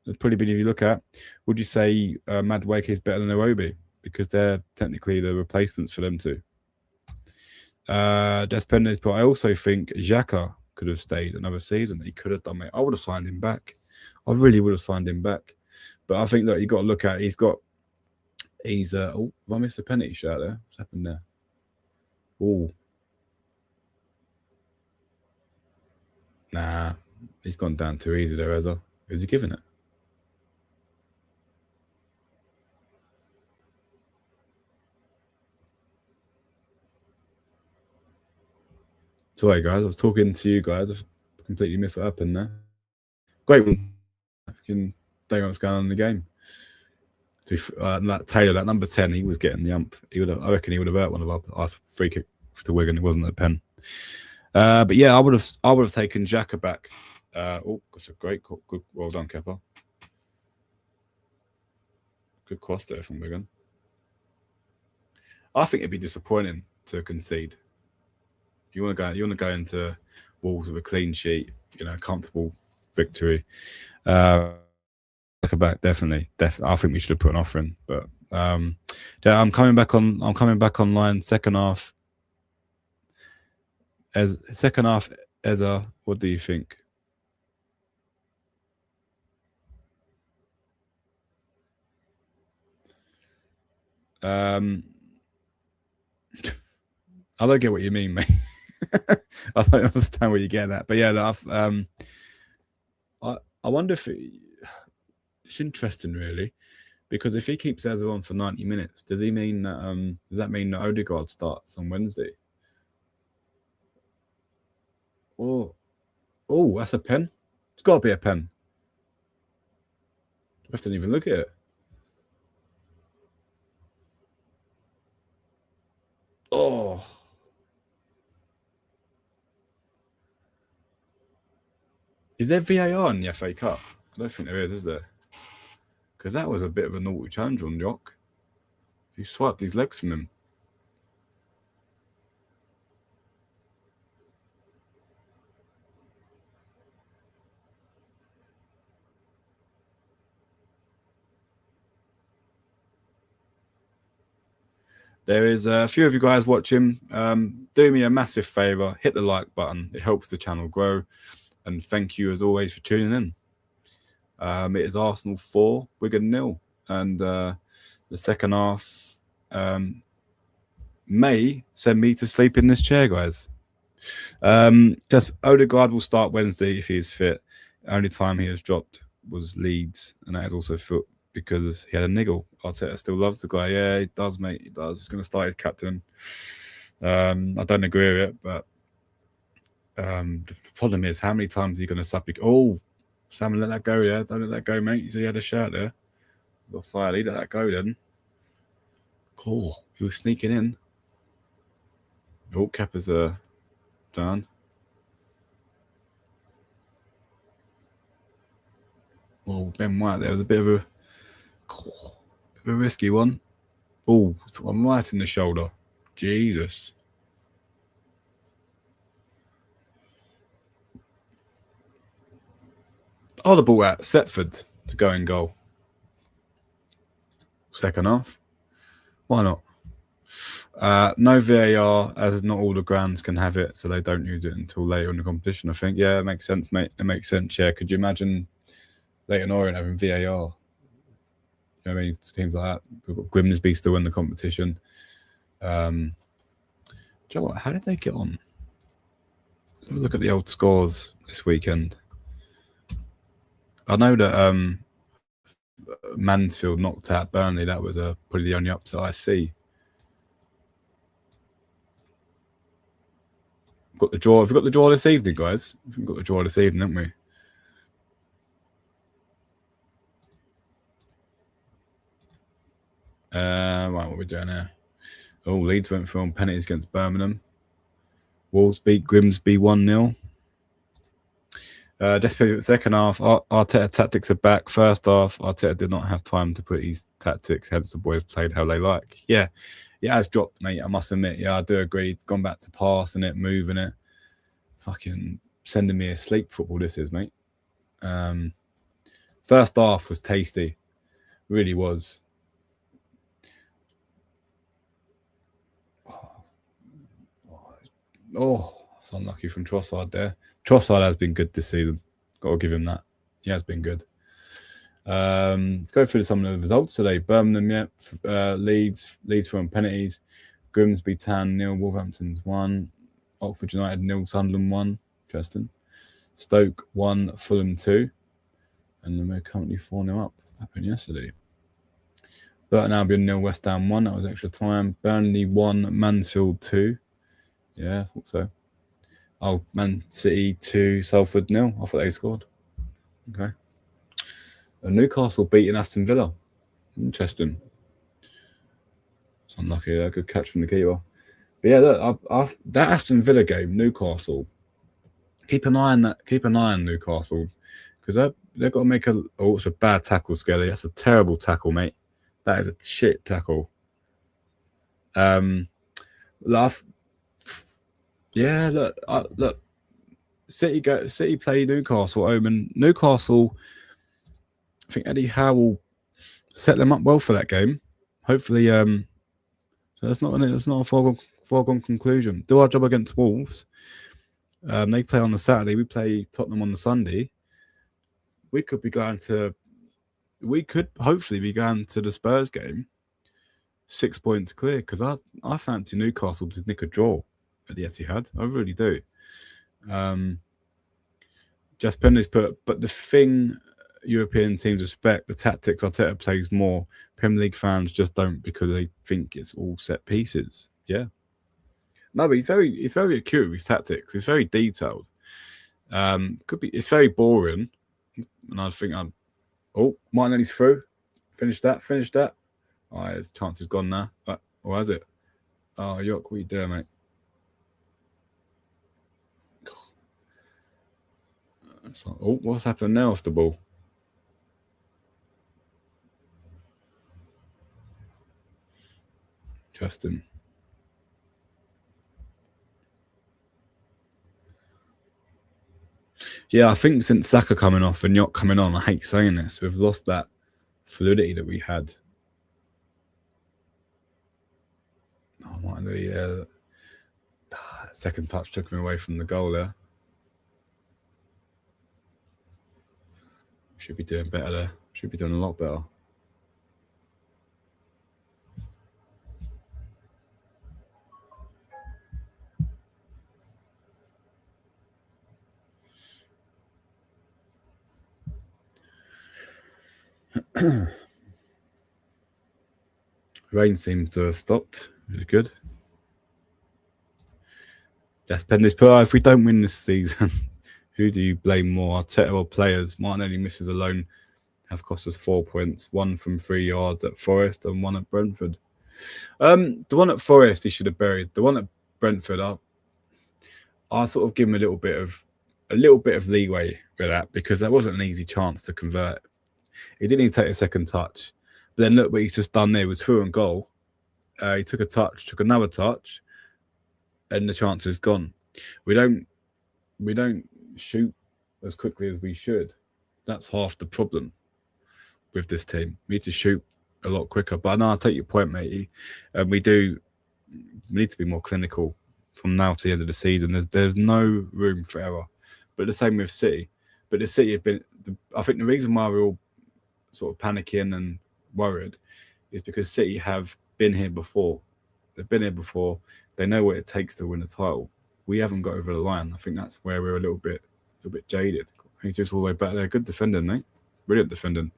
It'd probably be if you look at. Would you say Madueke is better than Iwobi? Because they're technically the replacements for them two. But I also think Xhaka could have stayed another season. He could have done it. I would have signed him back. I really would have signed him back. But I think that you got to look at. Have I missed a penalty shot there? What's happened there? Oh, nah, he's gone down too easy there, Eza. Is he giving it? Sorry, guys. I was talking to you guys. I've completely missed what happened there. Great one. I don't know what's going on in the game. Taylor, that number 10, he was getting the ump. I reckon he would have hurt one of our free kick to Wigan. It wasn't a pen. But yeah, I would have taken Xhaka back. That's a great call. Good, well done, Kepa. Good cross there from Wigan. I think it'd be disappointing to concede. You want to go into Wolves with a clean sheet, you know, comfortable victory. Back definitely. I think we should have put an offer in, but yeah, I'm coming back online. Second half. Eza, what do you think? I don't get what you mean, mate. I don't understand what you're getting at, but yeah, I wonder if it's interesting, really, because if he keeps Eze on for 90 minutes, does he mean that does that mean that Odegaard starts on Wednesday? Oh, that's a pen. It's got to be a pen. I didn't even look at it. Oh. Is there VAR in the FA Cup? I don't think there is there? Because that was a bit of a naughty challenge on Jock. He swiped his legs from him. There is a few of you guys watching. Do me a massive favour. Hit the like button. It helps the channel grow. And thank you, as always, for tuning in. It is Arsenal 4, Wigan 0. And the second half may send me to sleep in this chair, guys. Just Odegaard will start Wednesday if he is fit. The only time he has dropped was Leeds, and that is also foot because he had a niggle. Arteta still loves the guy. Yeah, he does, mate. He does. He's going to start his captain. I don't agree with it, but the problem is how many times are you going to sub? Oh, Sam, let that go there. Don't let that go, mate. You see he had a shirt there. Offside. He let that go then. Cool. He was sneaking in. Oh, Kepa's done. Oh, Ben White. There was a bit of a risky one. Oh, I'm right in the shoulder. Jesus. Oh, the ball at Setford to go in goal. Second half. Why not? No VAR, as not all the grounds can have it, so they don't use it until later in the competition, I think. Yeah, it makes sense, mate. It makes sense, yeah. Could you imagine Leighton Orient having VAR? You know what I mean? Teams like that. We've got Grimsby still in the competition. Do you know what? How did they get on? Let's have a look at the old scores this weekend. I know that Mansfield knocked out Burnley. That was probably the only upset I see. Got the draw. Have we got the draw this evening, guys? We've got the draw this evening, haven't we? Right, what are we doing here? Oh, Leeds went through on penalties against Birmingham. Wolves beat Grimsby 1-0. Just the second half, Arteta tactics are back. First half, Arteta did not have time to put his tactics, hence the boys played how they like. Yeah, it has dropped, mate. I must admit. Yeah, I do agree. Gone back to passing it, moving it. Fucking sending me asleep football this is, mate. First half was tasty. Really was. Oh, it's unlucky from Trossard there. Trossard has been good this season. Got to give him that. He has been good. Let's go through some of the results today. Birmingham, Leeds from penalties. Grimsby Town 0, Wolverhampton's 1. Oxford United 0, Sunderland 1. Interesting. Stoke 1, Fulham 2. And then we're currently 4-0 up. Happened yesterday. Burton Albion 0, West Ham 1. That was extra time. Burnley 1, Mansfield 2. Yeah, I thought so. Oh, Man City 2, Salford 0. I thought they scored. Okay. And Newcastle beating Aston Villa. Interesting. It's unlucky. A good catch from the keeper. But yeah, look, that Aston Villa game, Newcastle. Keep an eye on that. Keep an eye on Newcastle because they've got to make a. Oh, it's a bad tackle, Skelly. That's a terrible tackle, mate. That is a shit tackle. Yeah, look. City play Newcastle home, and Newcastle. I think Eddie Howe will set them up well for that game. Hopefully, so that's not a foregone conclusion. Do our job against Wolves. They play on the Saturday. We play Tottenham on the Sunday. We could hopefully be going to the Spurs game 6 points clear because I fancy Newcastle to nick a draw at the Etihad. I really do. Just penalties put, but the thing, European teams respect the tactics Arteta plays more. Premier League fans just don't because they think it's all set pieces. Yeah. No, but he's very acute with his tactics. He's very detailed. It's very boring. And I think Martinelli's through. Finish that. Oh, his chance is gone now. Or has it? Oh, York, what are you doing, mate? What's happened now off the ball? Interesting. Yeah, I think since Saka coming off and York coming on, I hate saying this, we've lost that fluidity that we had. Oh, Martinelli, second touch took him away from the goal there. Should be doing better there. Should be doing a lot better. Rain seems to have stopped, which is good. Yes, Pendy's put. If we don't win this season, who do you blame more, Arteta or players? Martinelli misses alone have cost us 4 points. 1 from 3 yards at Forest and 1 at Brentford. The one at Forest he should have buried. The one at Brentford, I'll sort of give him a little bit of leeway with that because that wasn't an easy chance to convert. He didn't even take a second touch. But then look what he's just done there was through and goal. He took a touch, took another touch, and the chance is gone. We don't shoot as quickly as we should. That's half the problem with this team. We need to shoot a lot quicker. But no, I'll take your point, matey. We need to be more clinical from now to the end of the season. There's no room for error. But the same with City. But the City have been. I think the reason why we're all sort of panicking and worried is because City have been here before. They've been here before. They know what it takes to win a title. We haven't got over the line. I think that's where we're a little bit jaded. He's just all the way back there. Good defending, mate. Brilliant defending.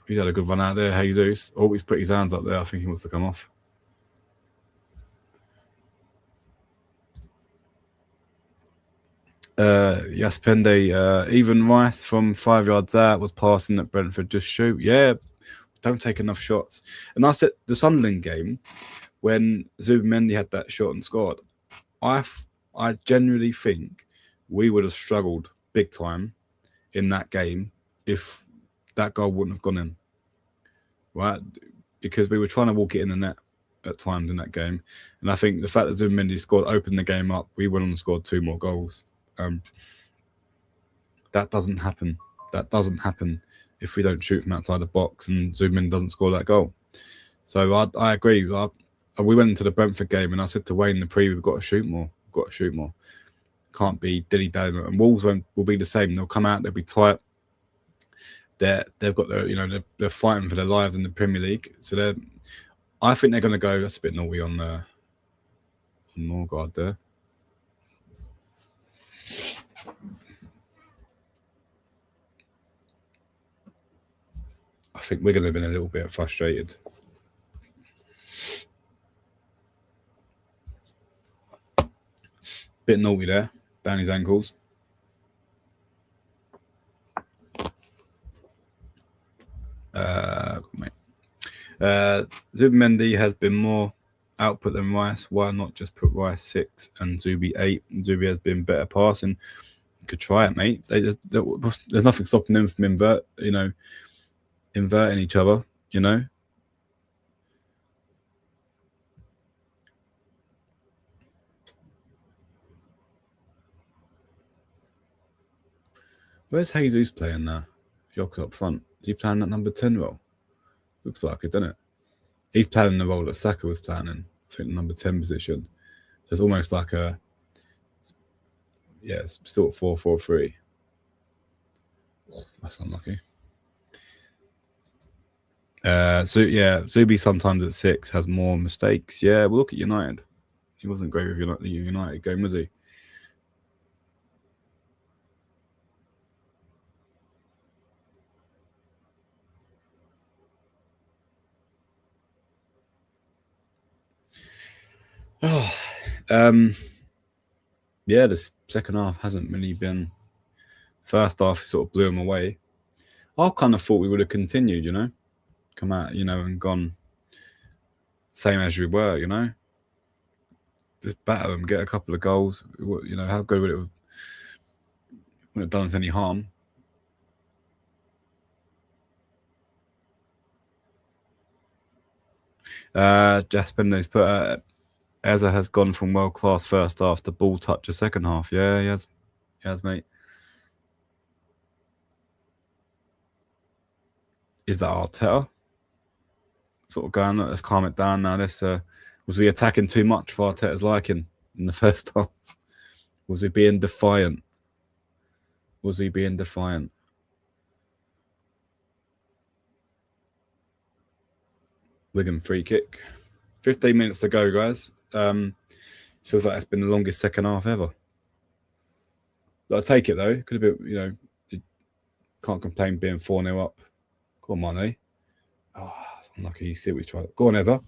He had a good run out there, Jesus. Always put his hands up there. I think he wants to come off. Yes, Pende. Even Rice from 5 yards out was passing at Brentford. Just shoot. Yeah, don't take enough shots. And I said the Sunderland game when Zubimendi had that shot and scored. I genuinely think we would have struggled big time in that game if that goal wouldn't have gone in. Right? Because we were trying to walk it in the net at times in that game. And I think the fact that Zubimendi scored opened the game up. We went on and scored 2 more goals. That doesn't happen. That doesn't happen if we don't shoot from outside the box and Zubimendi doesn't score that goal. So I agree. We went into the Brentford game and I said to Wayne in the preview, we've got to shoot more. Can't be dilly-dallying. And Wolves will be the same. They'll come out, they'll be tight. They've got they're fighting for their lives in the Premier League. So I think they're going to go. That's a bit naughty on Norgard there. I think we're going to have been a little bit frustrated. Bit naughty there, down his ankles. Zubimendi has been more output than Rice. Why not just put Rice 6 and Zubi 8? Zubi has been better passing. You could try it, mate. There's nothing stopping them from inverting each other, Where's Jesus playing now? York's up front. Is he playing that number 10 role? Looks like it, doesn't it? He's playing the role that Saka was playing in. I think the number 10 position. So it's almost like it's still at 4-4-3. Oh, that's unlucky. Zubi sometimes at 6 has more mistakes. Yeah, we'll look at United. He wasn't great with the United game, was he? Oh, yeah, the second half hasn't really been. First half, sort of blew them away. I kind of thought we would have continued, come out, and gone same as we were, just batter them, get a couple of goals. How good would it wouldn't have done us any harm. Jaspinder's put Eza has gone from world class first half to ball touch the second half. Yeah, he has, mate. Is that Arteta? Sort of going, let's calm it down now. Was we attacking too much for Arteta's liking in the first half? Was we being defiant? Wigan free kick. 15 minutes to go, guys. Feels like it's been the longest second half ever. I'll take it though. Could have been, can't complain being 4-0 up. Come on, eh? Oh, it's unlucky. You see what he's trying. Go on, Eza.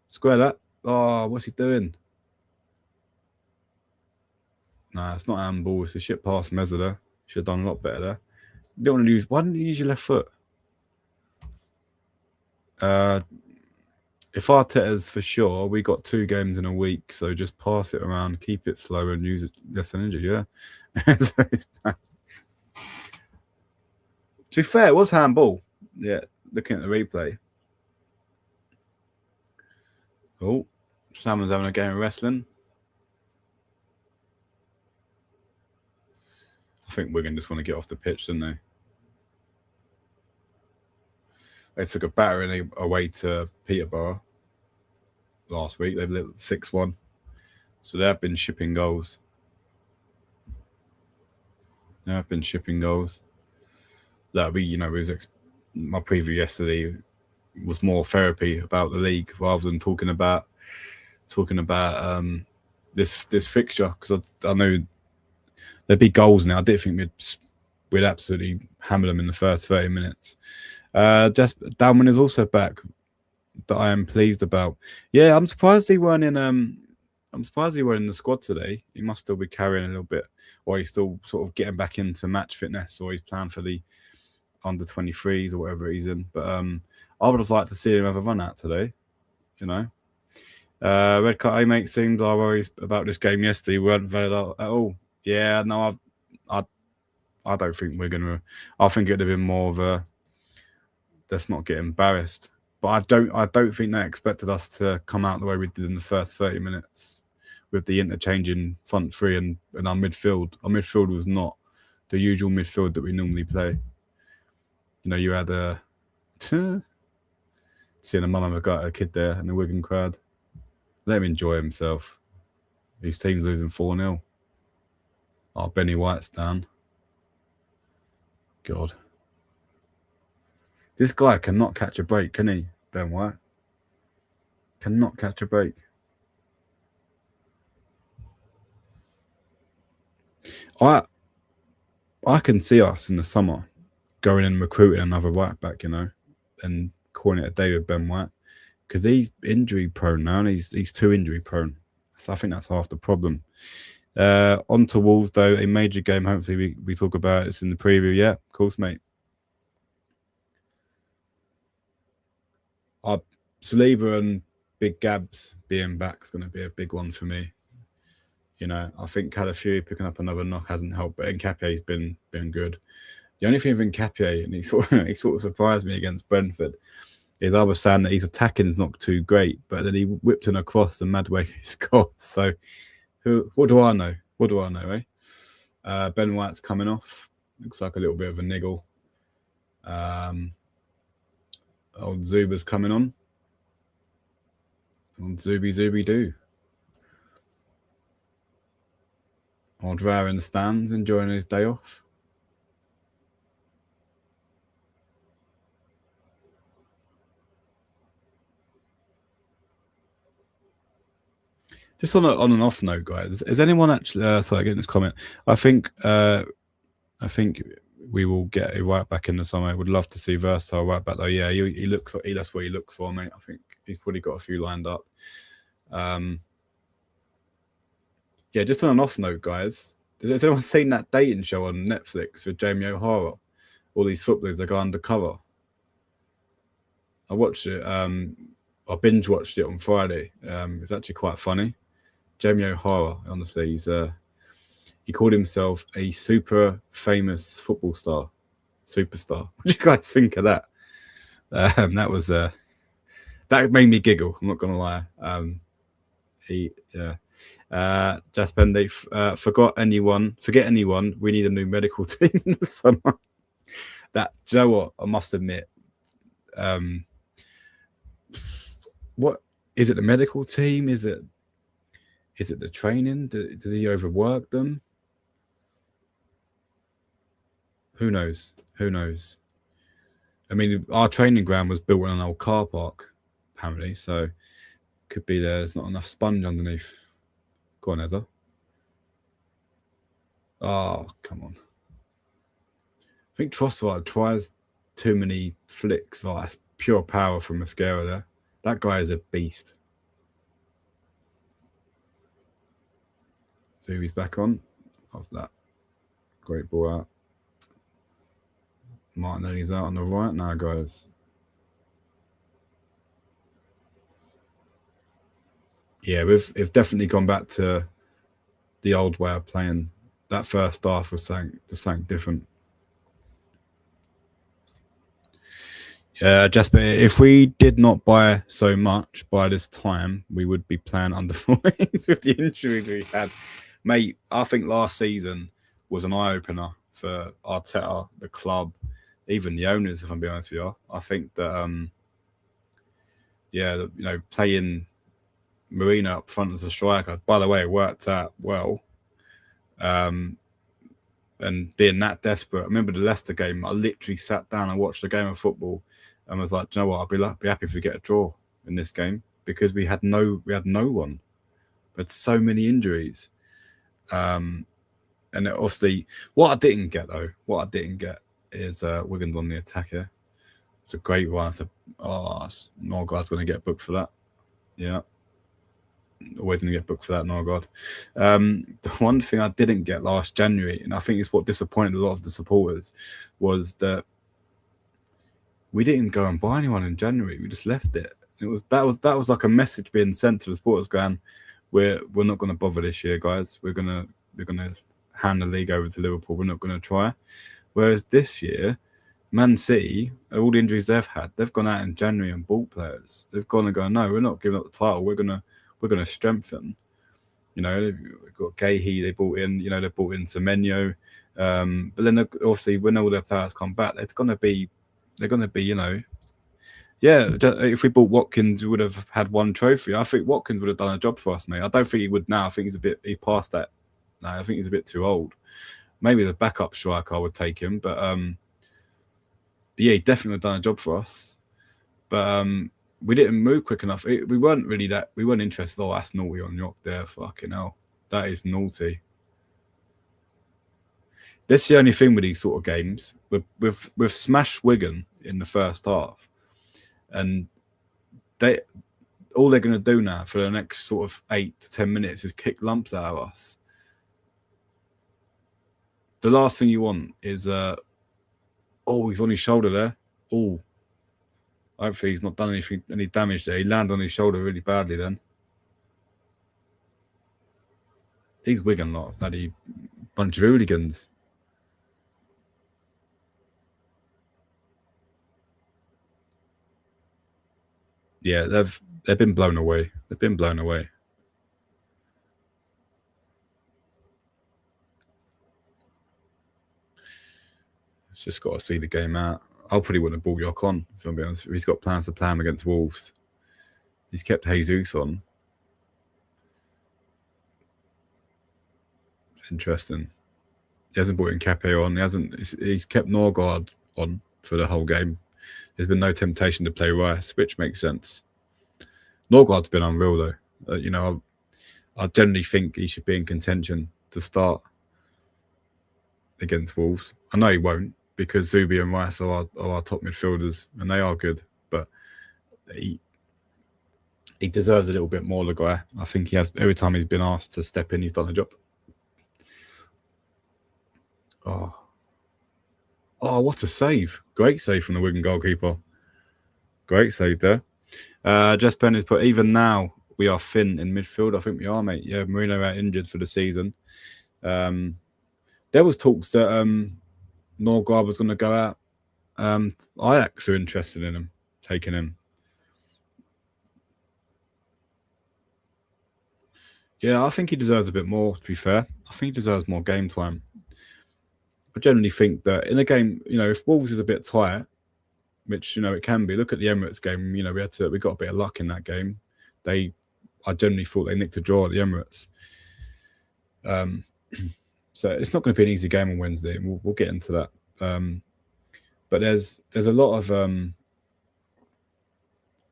Square that. Oh, what's he doing? Nah, it's not handball. It's a shit pass from Eza there. Should have done a lot better there. You don't want to use. Why didn't you use your left foot? If Arteta's for sure, we got 2 games in a week, so just pass it around, keep it slow, and use it less energy. Yeah. To be fair, it was handball. Yeah, looking at the replay. Oh, Salmon's having a game of wrestling. I think Wigan just want to get off the pitch, didn't they? They took a battering away to Peterborough last week. They've lit 6-1. So they have been shipping goals. That we, my preview yesterday was more therapy about the league rather than talking about this fixture, because I know there'd be goals now. I didn't think we'd absolutely hammer them in the first 30 minutes. Just Dalman is also back, that I am pleased about. Yeah, I'm surprised he weren't in the squad today. He must still be carrying a little bit, or he's still sort of getting back into match fitness, or he's playing for the under 23s or whatever he's in. But I would have liked to see him have a run out today, Red Cut mate, seemed our worries about this game yesterday weren't valid at all. Yeah, no, I don't think we're gonna. I think it'd have been more of a let's not get embarrassed. But I don't think they expected us to come out the way we did in the first 30 minutes with the interchanging front three and our midfield. Our midfield was not the usual midfield that we normally play. You had seeing a mum have got a kid there in the Wigan crowd. Let him enjoy himself. His team's losing 4-0. Oh, Benny White's down. God. This guy cannot catch a break, can he, Ben White? Cannot catch a break. I can see us in the summer going and recruiting another right back, and calling it a day with Ben White, because he's injury prone now, and he's too injury prone. So I think that's half the problem. On to Wolves, though, a major game. Hopefully we talk about it. It's in the preview. Yeah, of course, mate. Saliba and Big Gabs being back is going to be a big one for me. I think Calafiori picking up another knock hasn't helped, but Nkapie's been good. The only thing with Nkapie, and he sort of surprised me against Brentford, is I was saying that his attacking is not too great, but then he whipped in across and Madway scored. So, what do I know? Eh? Ben White's coming off. Looks like a little bit of a niggle. Old Zuba's coming on. Old Zuby do. Old Rare in the stands, enjoying his day off. Just on an off note, guys, is anyone actually? Sorry, getting this comment. I think we will get a right back in the summer. I would love to see versatile right back though. Yeah, he looks. That's what he looks for, mate. I think he's probably got a few lined up. Yeah, just on an off note, guys. Has anyone seen that dating show on Netflix with Jamie O'Hara? All these footballers that go undercover. I watched it. I binge watched it on Friday. It's actually quite funny. Jamie O'Hara, honestly, he called himself a super famous football star, superstar. What do you guys think of that? That was that made me giggle. I'm not gonna lie. Jasper, they forget anyone. We need a new medical team in the summer. Do you know what? I must admit. What is it? The medical team? Is it the training? Does he overwork them? Who knows? Who knows? I mean, our training ground was built on an old car park, apparently, so could be there's not enough sponge underneath. Go on, Ezra. Oh, come on. I think Trossard tries too many flicks. Oh, that's pure power from Mascara there. That guy is a beast. So he's back on. Off that. Great ball out. Martinelli's out on the right now, guys. Yeah, we've definitely gone back to the old way of playing. That first half was something different. Jasper, if we did not buy so much by this time, we would be playing under 14s with the injury we had. Mate, I think last season was an eye-opener for Arteta, the club, even the owners, if I'm being honest with you. I think that, playing Marina up front as a striker, by the way, it worked out well. And being that desperate, I remember the Leicester game, I literally sat down and watched a game of football and was like, do you know what, I'll be happy if we get a draw in this game, because we had no one. We had so many injuries. And obviously, what I didn't get is Wigan's on the attack here. It's a great one. Norgard's going to get booked for that. Yeah. Always going to get booked for that, Norgard. The one thing I didn't get last January, and I think it's what disappointed a lot of the supporters, was that we didn't go and buy anyone in January. We just left it. That was like a message being sent to the supporters going, we're not going to bother this year, guys. We're gonna hand the league over to Liverpool. We're not going to try. Whereas this year, Man City, all the injuries they've had, they've gone out in January and bought players. They've gone and gone, no, we're not giving up the title. We're gonna strengthen. You know, they've got Gahey, they brought in. You know, they brought in Semenyo. But then obviously, when all their players come back, they're gonna be. You know, yeah. If we bought Watkins, we would have had one trophy. I think Watkins would have done a job for us, mate. I don't think he would now. I think he passed that. No, I think he's a bit too old. Maybe the backup striker would take him, but yeah, he definitely would have done a job for us. But we didn't move quick enough. We weren't interested. Oh, that's naughty on York there. Fucking hell, that is naughty. That's the only thing with these sort of games. We've smashed Wigan in the first half, and all they're going to do now for the next sort of 8 to 10 minutes is kick lumps out of us. The last thing you want is, he's on his shoulder there. Oh, hopefully he's not done any damage there. He landed on his shoulder really badly then. These Wigan lot, bloody bunch of hooligans. Yeah, they've been blown away. They've been blown away. Just got to see the game out. I probably wouldn't have brought York on, if I'm being honest. If he's got plans to play him against Wolves. He's kept Jesus on. Interesting. He hasn't brought in Cape on. He's kept Norgard on for the whole game. There's been no temptation to play Rice, which makes sense. Norgard's been unreal though. You know, I generally think he should be in contention to start against Wolves. I know he won't, because Zubi and Rice are our top midfielders, and they are good. But he he deserves a little bit more, the guy. I think he has, every time he's been asked to step in, he's done the job. Oh, what a save. Great save from the Wigan goalkeeper. Great save there. Just Penny's put, even now, we are thin in midfield. I think we are, mate. Yeah, Marino out injured for the season. There was talks that Norgard was going to go out. Ajax are interested in him, taking him. Yeah, I think he deserves a bit more, to be fair. I think he deserves more game time. I generally think that in a game, if Wolves is a bit tight, which, it can be. Look at the Emirates game. We got a bit of luck in that game. I generally thought they nicked a draw at the Emirates. So it's not going to be an easy game on Wednesday, and we'll get into that. But there's a lot of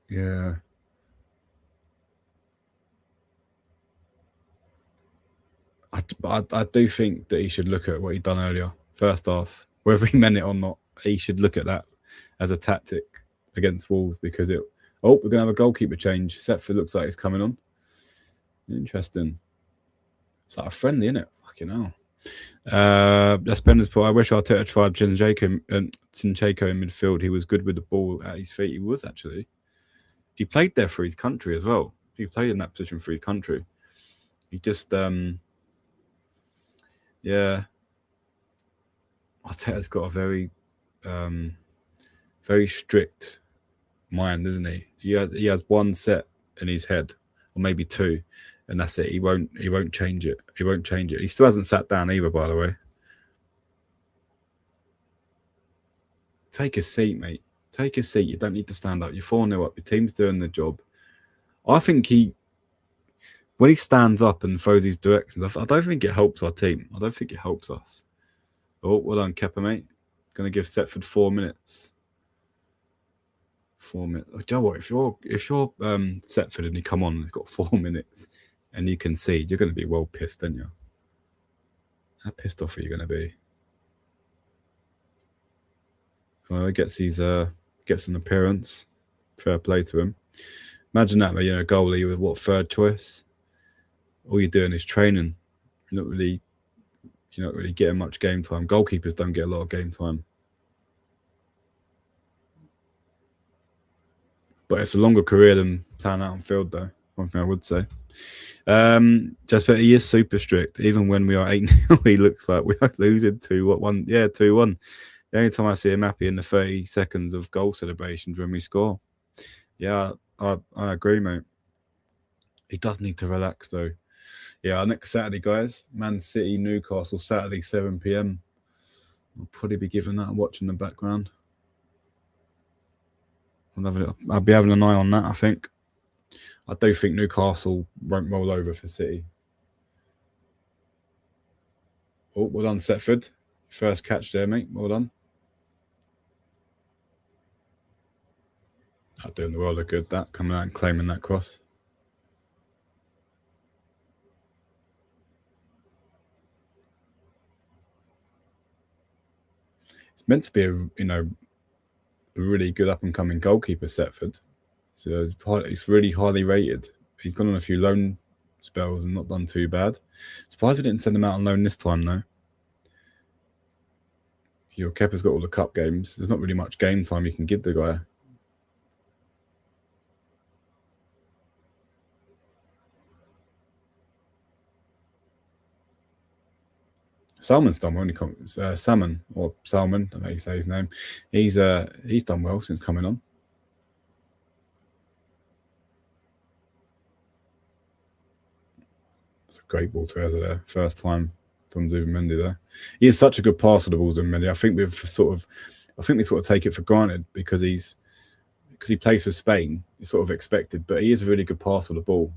yeah. I do think that he should look at what he'd done earlier, first half, whether he meant it or not. He should look at that as a tactic against Wolves, because we're going to have a goalkeeper change. Setford looks like he's coming on. Interesting. It's like a friendly, isn't it? Fucking hell. That's Pender's point. I wish Arteta tried Zinchenko in midfield. He was good with the ball at his feet. He was, actually. He played there for his country as well. He played in that position for his country. He just, yeah. Arteta's got a very, very strict mind, isn't he? He has one set in his head, or maybe two, and that's it. He won't change it. He won't change it. He still hasn't sat down either, by the way. Take a seat, mate. Take a seat. You don't need to stand up. You're 4-0 up. Your team's doing the job. I think when he stands up and throws his directions, I don't think it helps our team. I don't think it helps us. Oh, well done, Kepa, mate. Going to give Setford 4 minutes. 4 minutes. Oh, do you know what? If you're Setford and you come on and you've got 4 minutes and you concede, you're going to be well pissed, aren't you? How pissed off are you going to be? Well, he gets an appearance. Fair play to him. Imagine that, goalie with what, third choice? All you're doing is training. You're not really getting much game time. Goalkeepers don't get a lot of game time. But it's a longer career than playing out on field, though. One thing I would say. He is super strict. Even when we are 8-0, he looks like we are losing 2-1. Yeah, 2-1. The only time I see him happy in the 30 seconds of goal celebrations when we score. Yeah, I agree, mate. He does need to relax, though. Yeah, next Saturday, guys. Man City, Newcastle, Saturday, 7 p.m. I'll probably be giving that a watch in the background. I'll be having an eye on that, I think. I do think Newcastle won't roll over for City. Oh, well done, Setford. First catch there, mate. Well done. Not doing the world of good, that, coming out and claiming that cross. It's meant to be a really good up and coming goalkeeper, Setford. So he's really highly rated. He's gone on a few loan spells and not done too bad. Surprised we didn't send him out on loan this time, though. Kepa's got all the cup games. There's not really much game time you can give the guy. Salmon's done well. Salmon, or Salmon, I don't know how you say his name. He's done well since coming on. It's a great ball to Eza there. First time from Zubimendi there. He is such a good passer, the ball, Zubimendi. I think we sort of take it for granted because he plays for Spain. It's sort of expected, but he is a really good passer of the ball.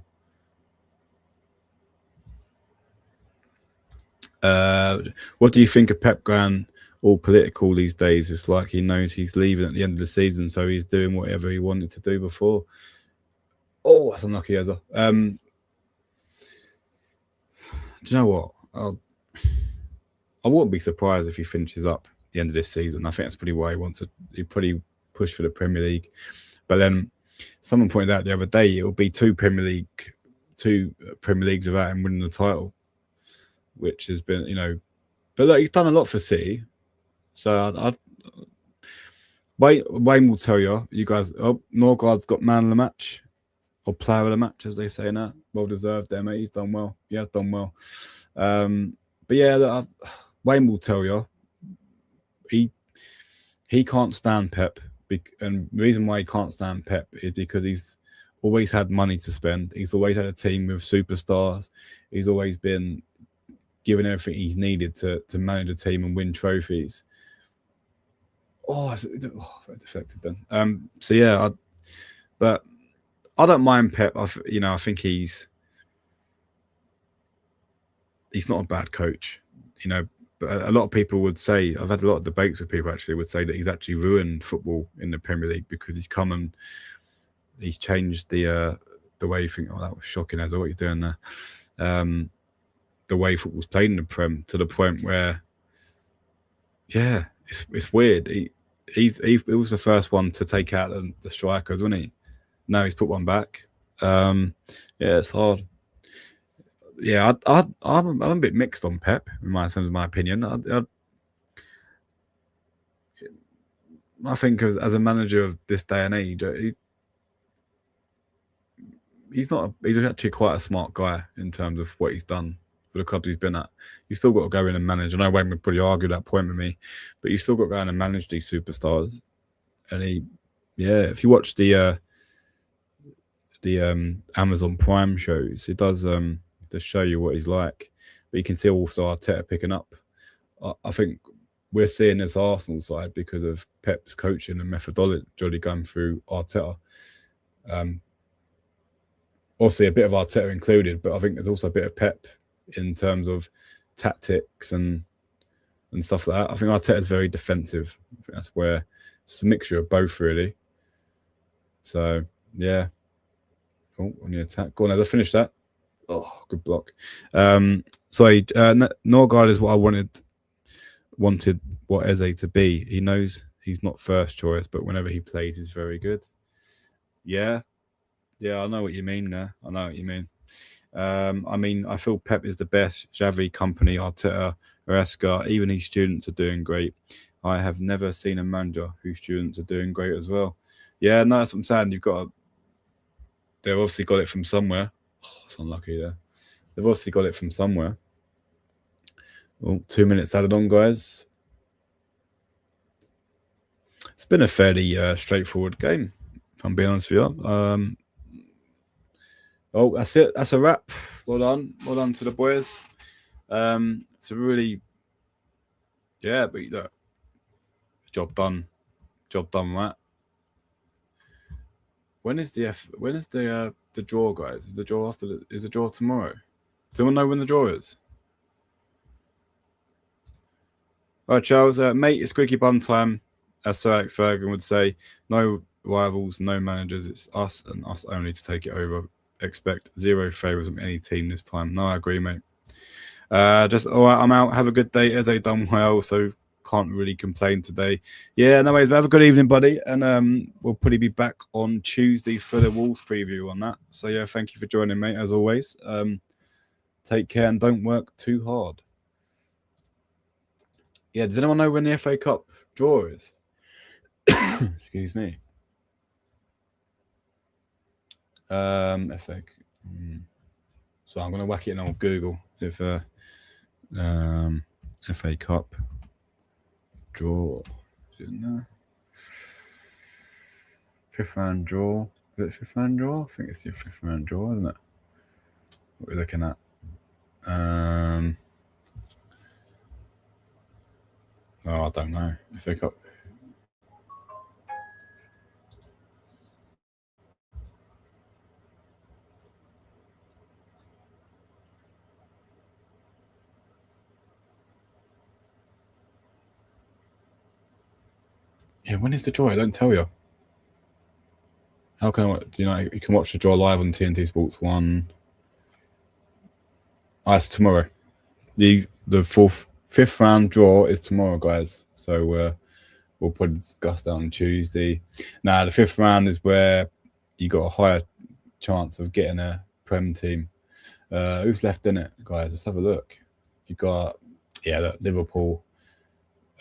What do you think of Pep going all political these days? It's like he knows he's leaving at the end of the season, so he's doing whatever he wanted to do before. Oh, that's unlucky, Eza. Do you know what? I wouldn't be surprised if he finishes up at the end of this season. I think that's pretty why he probably push for the Premier League. But then someone pointed out the other day, it'll be two Premier Leagues without him winning the title, which has been, but look, he's done a lot for City. So Wayne will tell you guys. Oh, Norgard's got man of the match or player of the match, as they say now. Well deserved there, mate. He's done well. He has done well. But yeah, Wayne will tell you he can't stand Pep, and the reason why he can't stand Pep is because he's always had money to spend. He's always had a team with superstars. He's always been given everything he's needed to manage a team and win trophies. Very deflected then. So yeah, but I don't mind Pep. I think he's not a bad coach. But a lot of people would say, I've had a lot of debates with people actually would say that he's actually ruined football in the Premier League because he's come and he's changed the way you think. Oh, that was shocking, Ezra, what you're doing there. The way football's played in the Prem to the point where, yeah, it's weird. He was the first one to take out the strikers, wasn't he? No, he's put one back. Yeah, it's hard. Yeah, I'm a bit mixed on Pep in terms of my opinion. I think as a manager of this day and age, he's actually quite a smart guy in terms of what he's done for the clubs he's been at. You've still got to go in and manage. I know Wayne would probably argue that point with me, but you've still got to go in and manage these superstars. And if you watch the Amazon Prime shows, it does to show you what he's like. But you can see also Arteta picking up. I think we're seeing this Arsenal side because of Pep's coaching and methodology going through Arteta. Obviously, a bit of Arteta included, but I think there's also a bit of Pep in terms of tactics and stuff like that. I think Arteta's very defensive. I think that's where it's a mixture of both, really. So, yeah. Oh, on the attack. Go on, let's finish that. Oh, good block. Sorry, Norgard is what I wanted what Eze to be. He knows he's not first choice, but whenever he plays, he's very good. Yeah, I know what you mean there. I know what you mean. I feel Pep is the best. Xavi, Company, Arteta, Maresca, even his students are doing great. I have never seen a manager whose students are doing great as well. Yeah, no, that's what I'm saying. They've obviously got it from somewhere. Oh, it's unlucky there. They've obviously got it from somewhere. Well, 2 minutes added on, guys. It's been a fairly straightforward game, if I'm being honest with you. That's it. That's a wrap. Well done. Well done to the boys. It's a really, but look, job done. Job done, right? When is the draw, guys? Is the draw is the draw tomorrow? Does anyone know when the draw is? All right, Charles, mate, it's squeaky bum time, as Sir Alex Ferguson would say. No rivals, no managers. It's us and us only to take it over. Expect zero favours from any team this time. No, I agree, mate. Just all right, I'm out. Have a good day. Eze done well, so can't really complain today. Yeah, no worries. Have a good evening, buddy. And we'll probably be back on Tuesday for the Wolves preview on that. So yeah, thank you for joining, mate, as always. Take care and don't work too hard. Yeah, does anyone know when the FA Cup draw is? Excuse me. FA. So I'm gonna whack it in on Google. If FA Cup draw, is it in there? Fifth round draw. Is it fifth round draw? I think it's the fifth round draw, isn't it? What we're looking at. I don't know. FA Cup. Yeah, when is the draw? I don't tell you. How can I? You can watch the draw live on TNT Sports 1. It's tomorrow. The fifth round draw is tomorrow, guys. So we'll probably discuss that on Tuesday. Now the fifth round is where you got a higher chance of getting a Prem team. Who's left in it, guys? Let's have a look. You got Liverpool,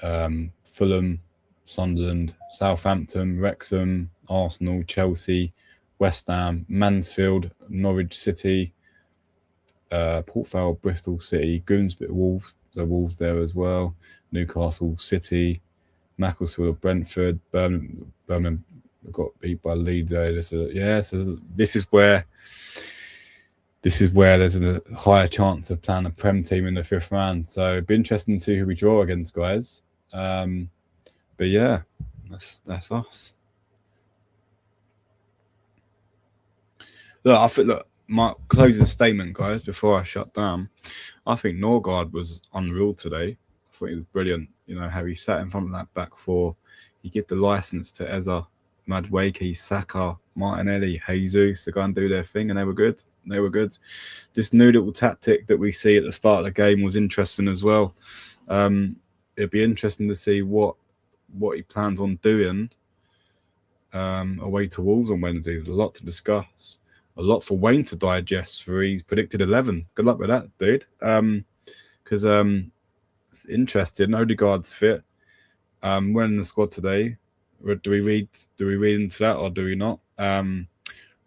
Fulham, Sunderland, Southampton, Wrexham, Arsenal, Chelsea, West Ham, Mansfield, Norwich City, Port Vale, Bristol City, Goonsbit, Wolves. So Wolves there as well. Newcastle City, Macclesfield, Brentford, Birmingham got beat by Leeds. So this is where there's a higher chance of playing a Prem team in the 5th round. So it'd be interesting to see who we draw against, guys. But yeah, that's us. Look, my closing statement, guys, before I shut down. I think Norgard was unreal today. I thought he was brilliant. You know, how he sat in front of that back four. He gave the license to Eza, Madueke, Saka, Martinelli, Jesus to go and do their thing, and they were good. This new little tactic that we see at the start of the game was interesting as well. It'd be interesting to see what he plans on doing away to Wolves on Wednesday. There's a lot to discuss. A lot for Wayne to digest for his predicted 11. Good luck with that, dude. Because it's interesting. Odegaard's fit. We're in the squad today. Do we read into that or do we not?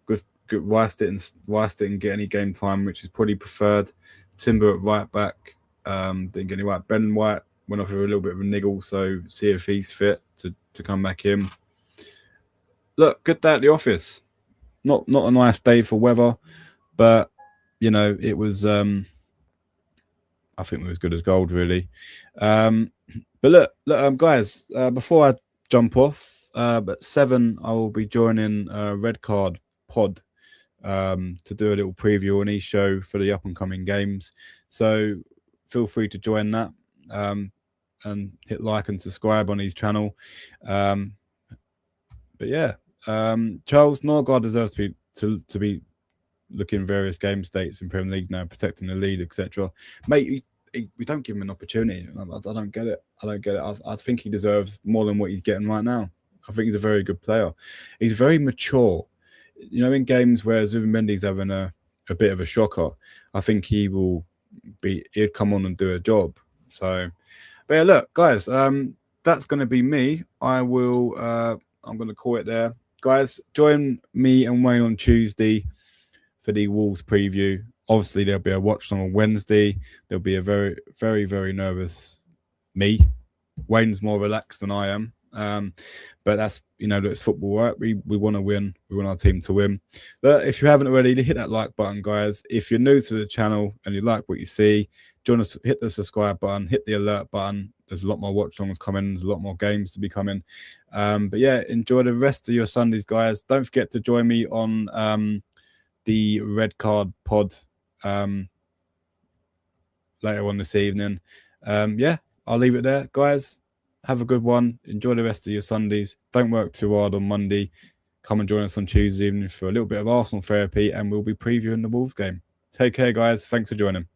Good. Rice didn't get any game time, which is probably preferred. Timber at right back. Didn't get any right. Ben White went off with a little bit of a niggle, so see if he's fit to come back in. Look, good day at the office. Not a nice day for weather, but you know it was. I think it was good as gold, really. But look, guys. Before I jump off, at 7 I will be joining Red Card Pod to do a little preview on each show for the up and coming games. So feel free to join that and hit like and subscribe on his channel. But yeah. Charles Norgard deserves to be looking various game states in Premier League now, protecting the lead, etc. Mate, we don't give him an opportunity. I don't get it. I think he deserves more than what he's getting right now. I think he's a very good player. He's very mature. You know, in games where Zubimendi's having a bit of a shocker, I think he'd come on and do a job. So, but yeah, look, guys, that's going to be me. I'm going to call it there. Guys, join me and Wayne on Tuesday for the Wolves preview. Obviously, there'll be a watch on Wednesday. There'll be a very, very, very nervous me. Wayne's more relaxed than I am. But that's, it's football, right? We want to win. We want our team to win. But if you haven't already, hit that like button, guys. If you're new to the channel and you like what you see, join us, hit the subscribe button, hit the alert button. There's a lot more watch-alongs coming. There's a lot more games to be coming. But yeah, enjoy the rest of your Sundays, guys. Don't forget to join me on the Red Card Pod later on this evening. Yeah, I'll leave it there. Guys, have a good one. Enjoy the rest of your Sundays. Don't work too hard on Monday. Come and join us on Tuesday evening for a little bit of Arsenal therapy, and we'll be previewing the Wolves game. Take care, guys. Thanks for joining.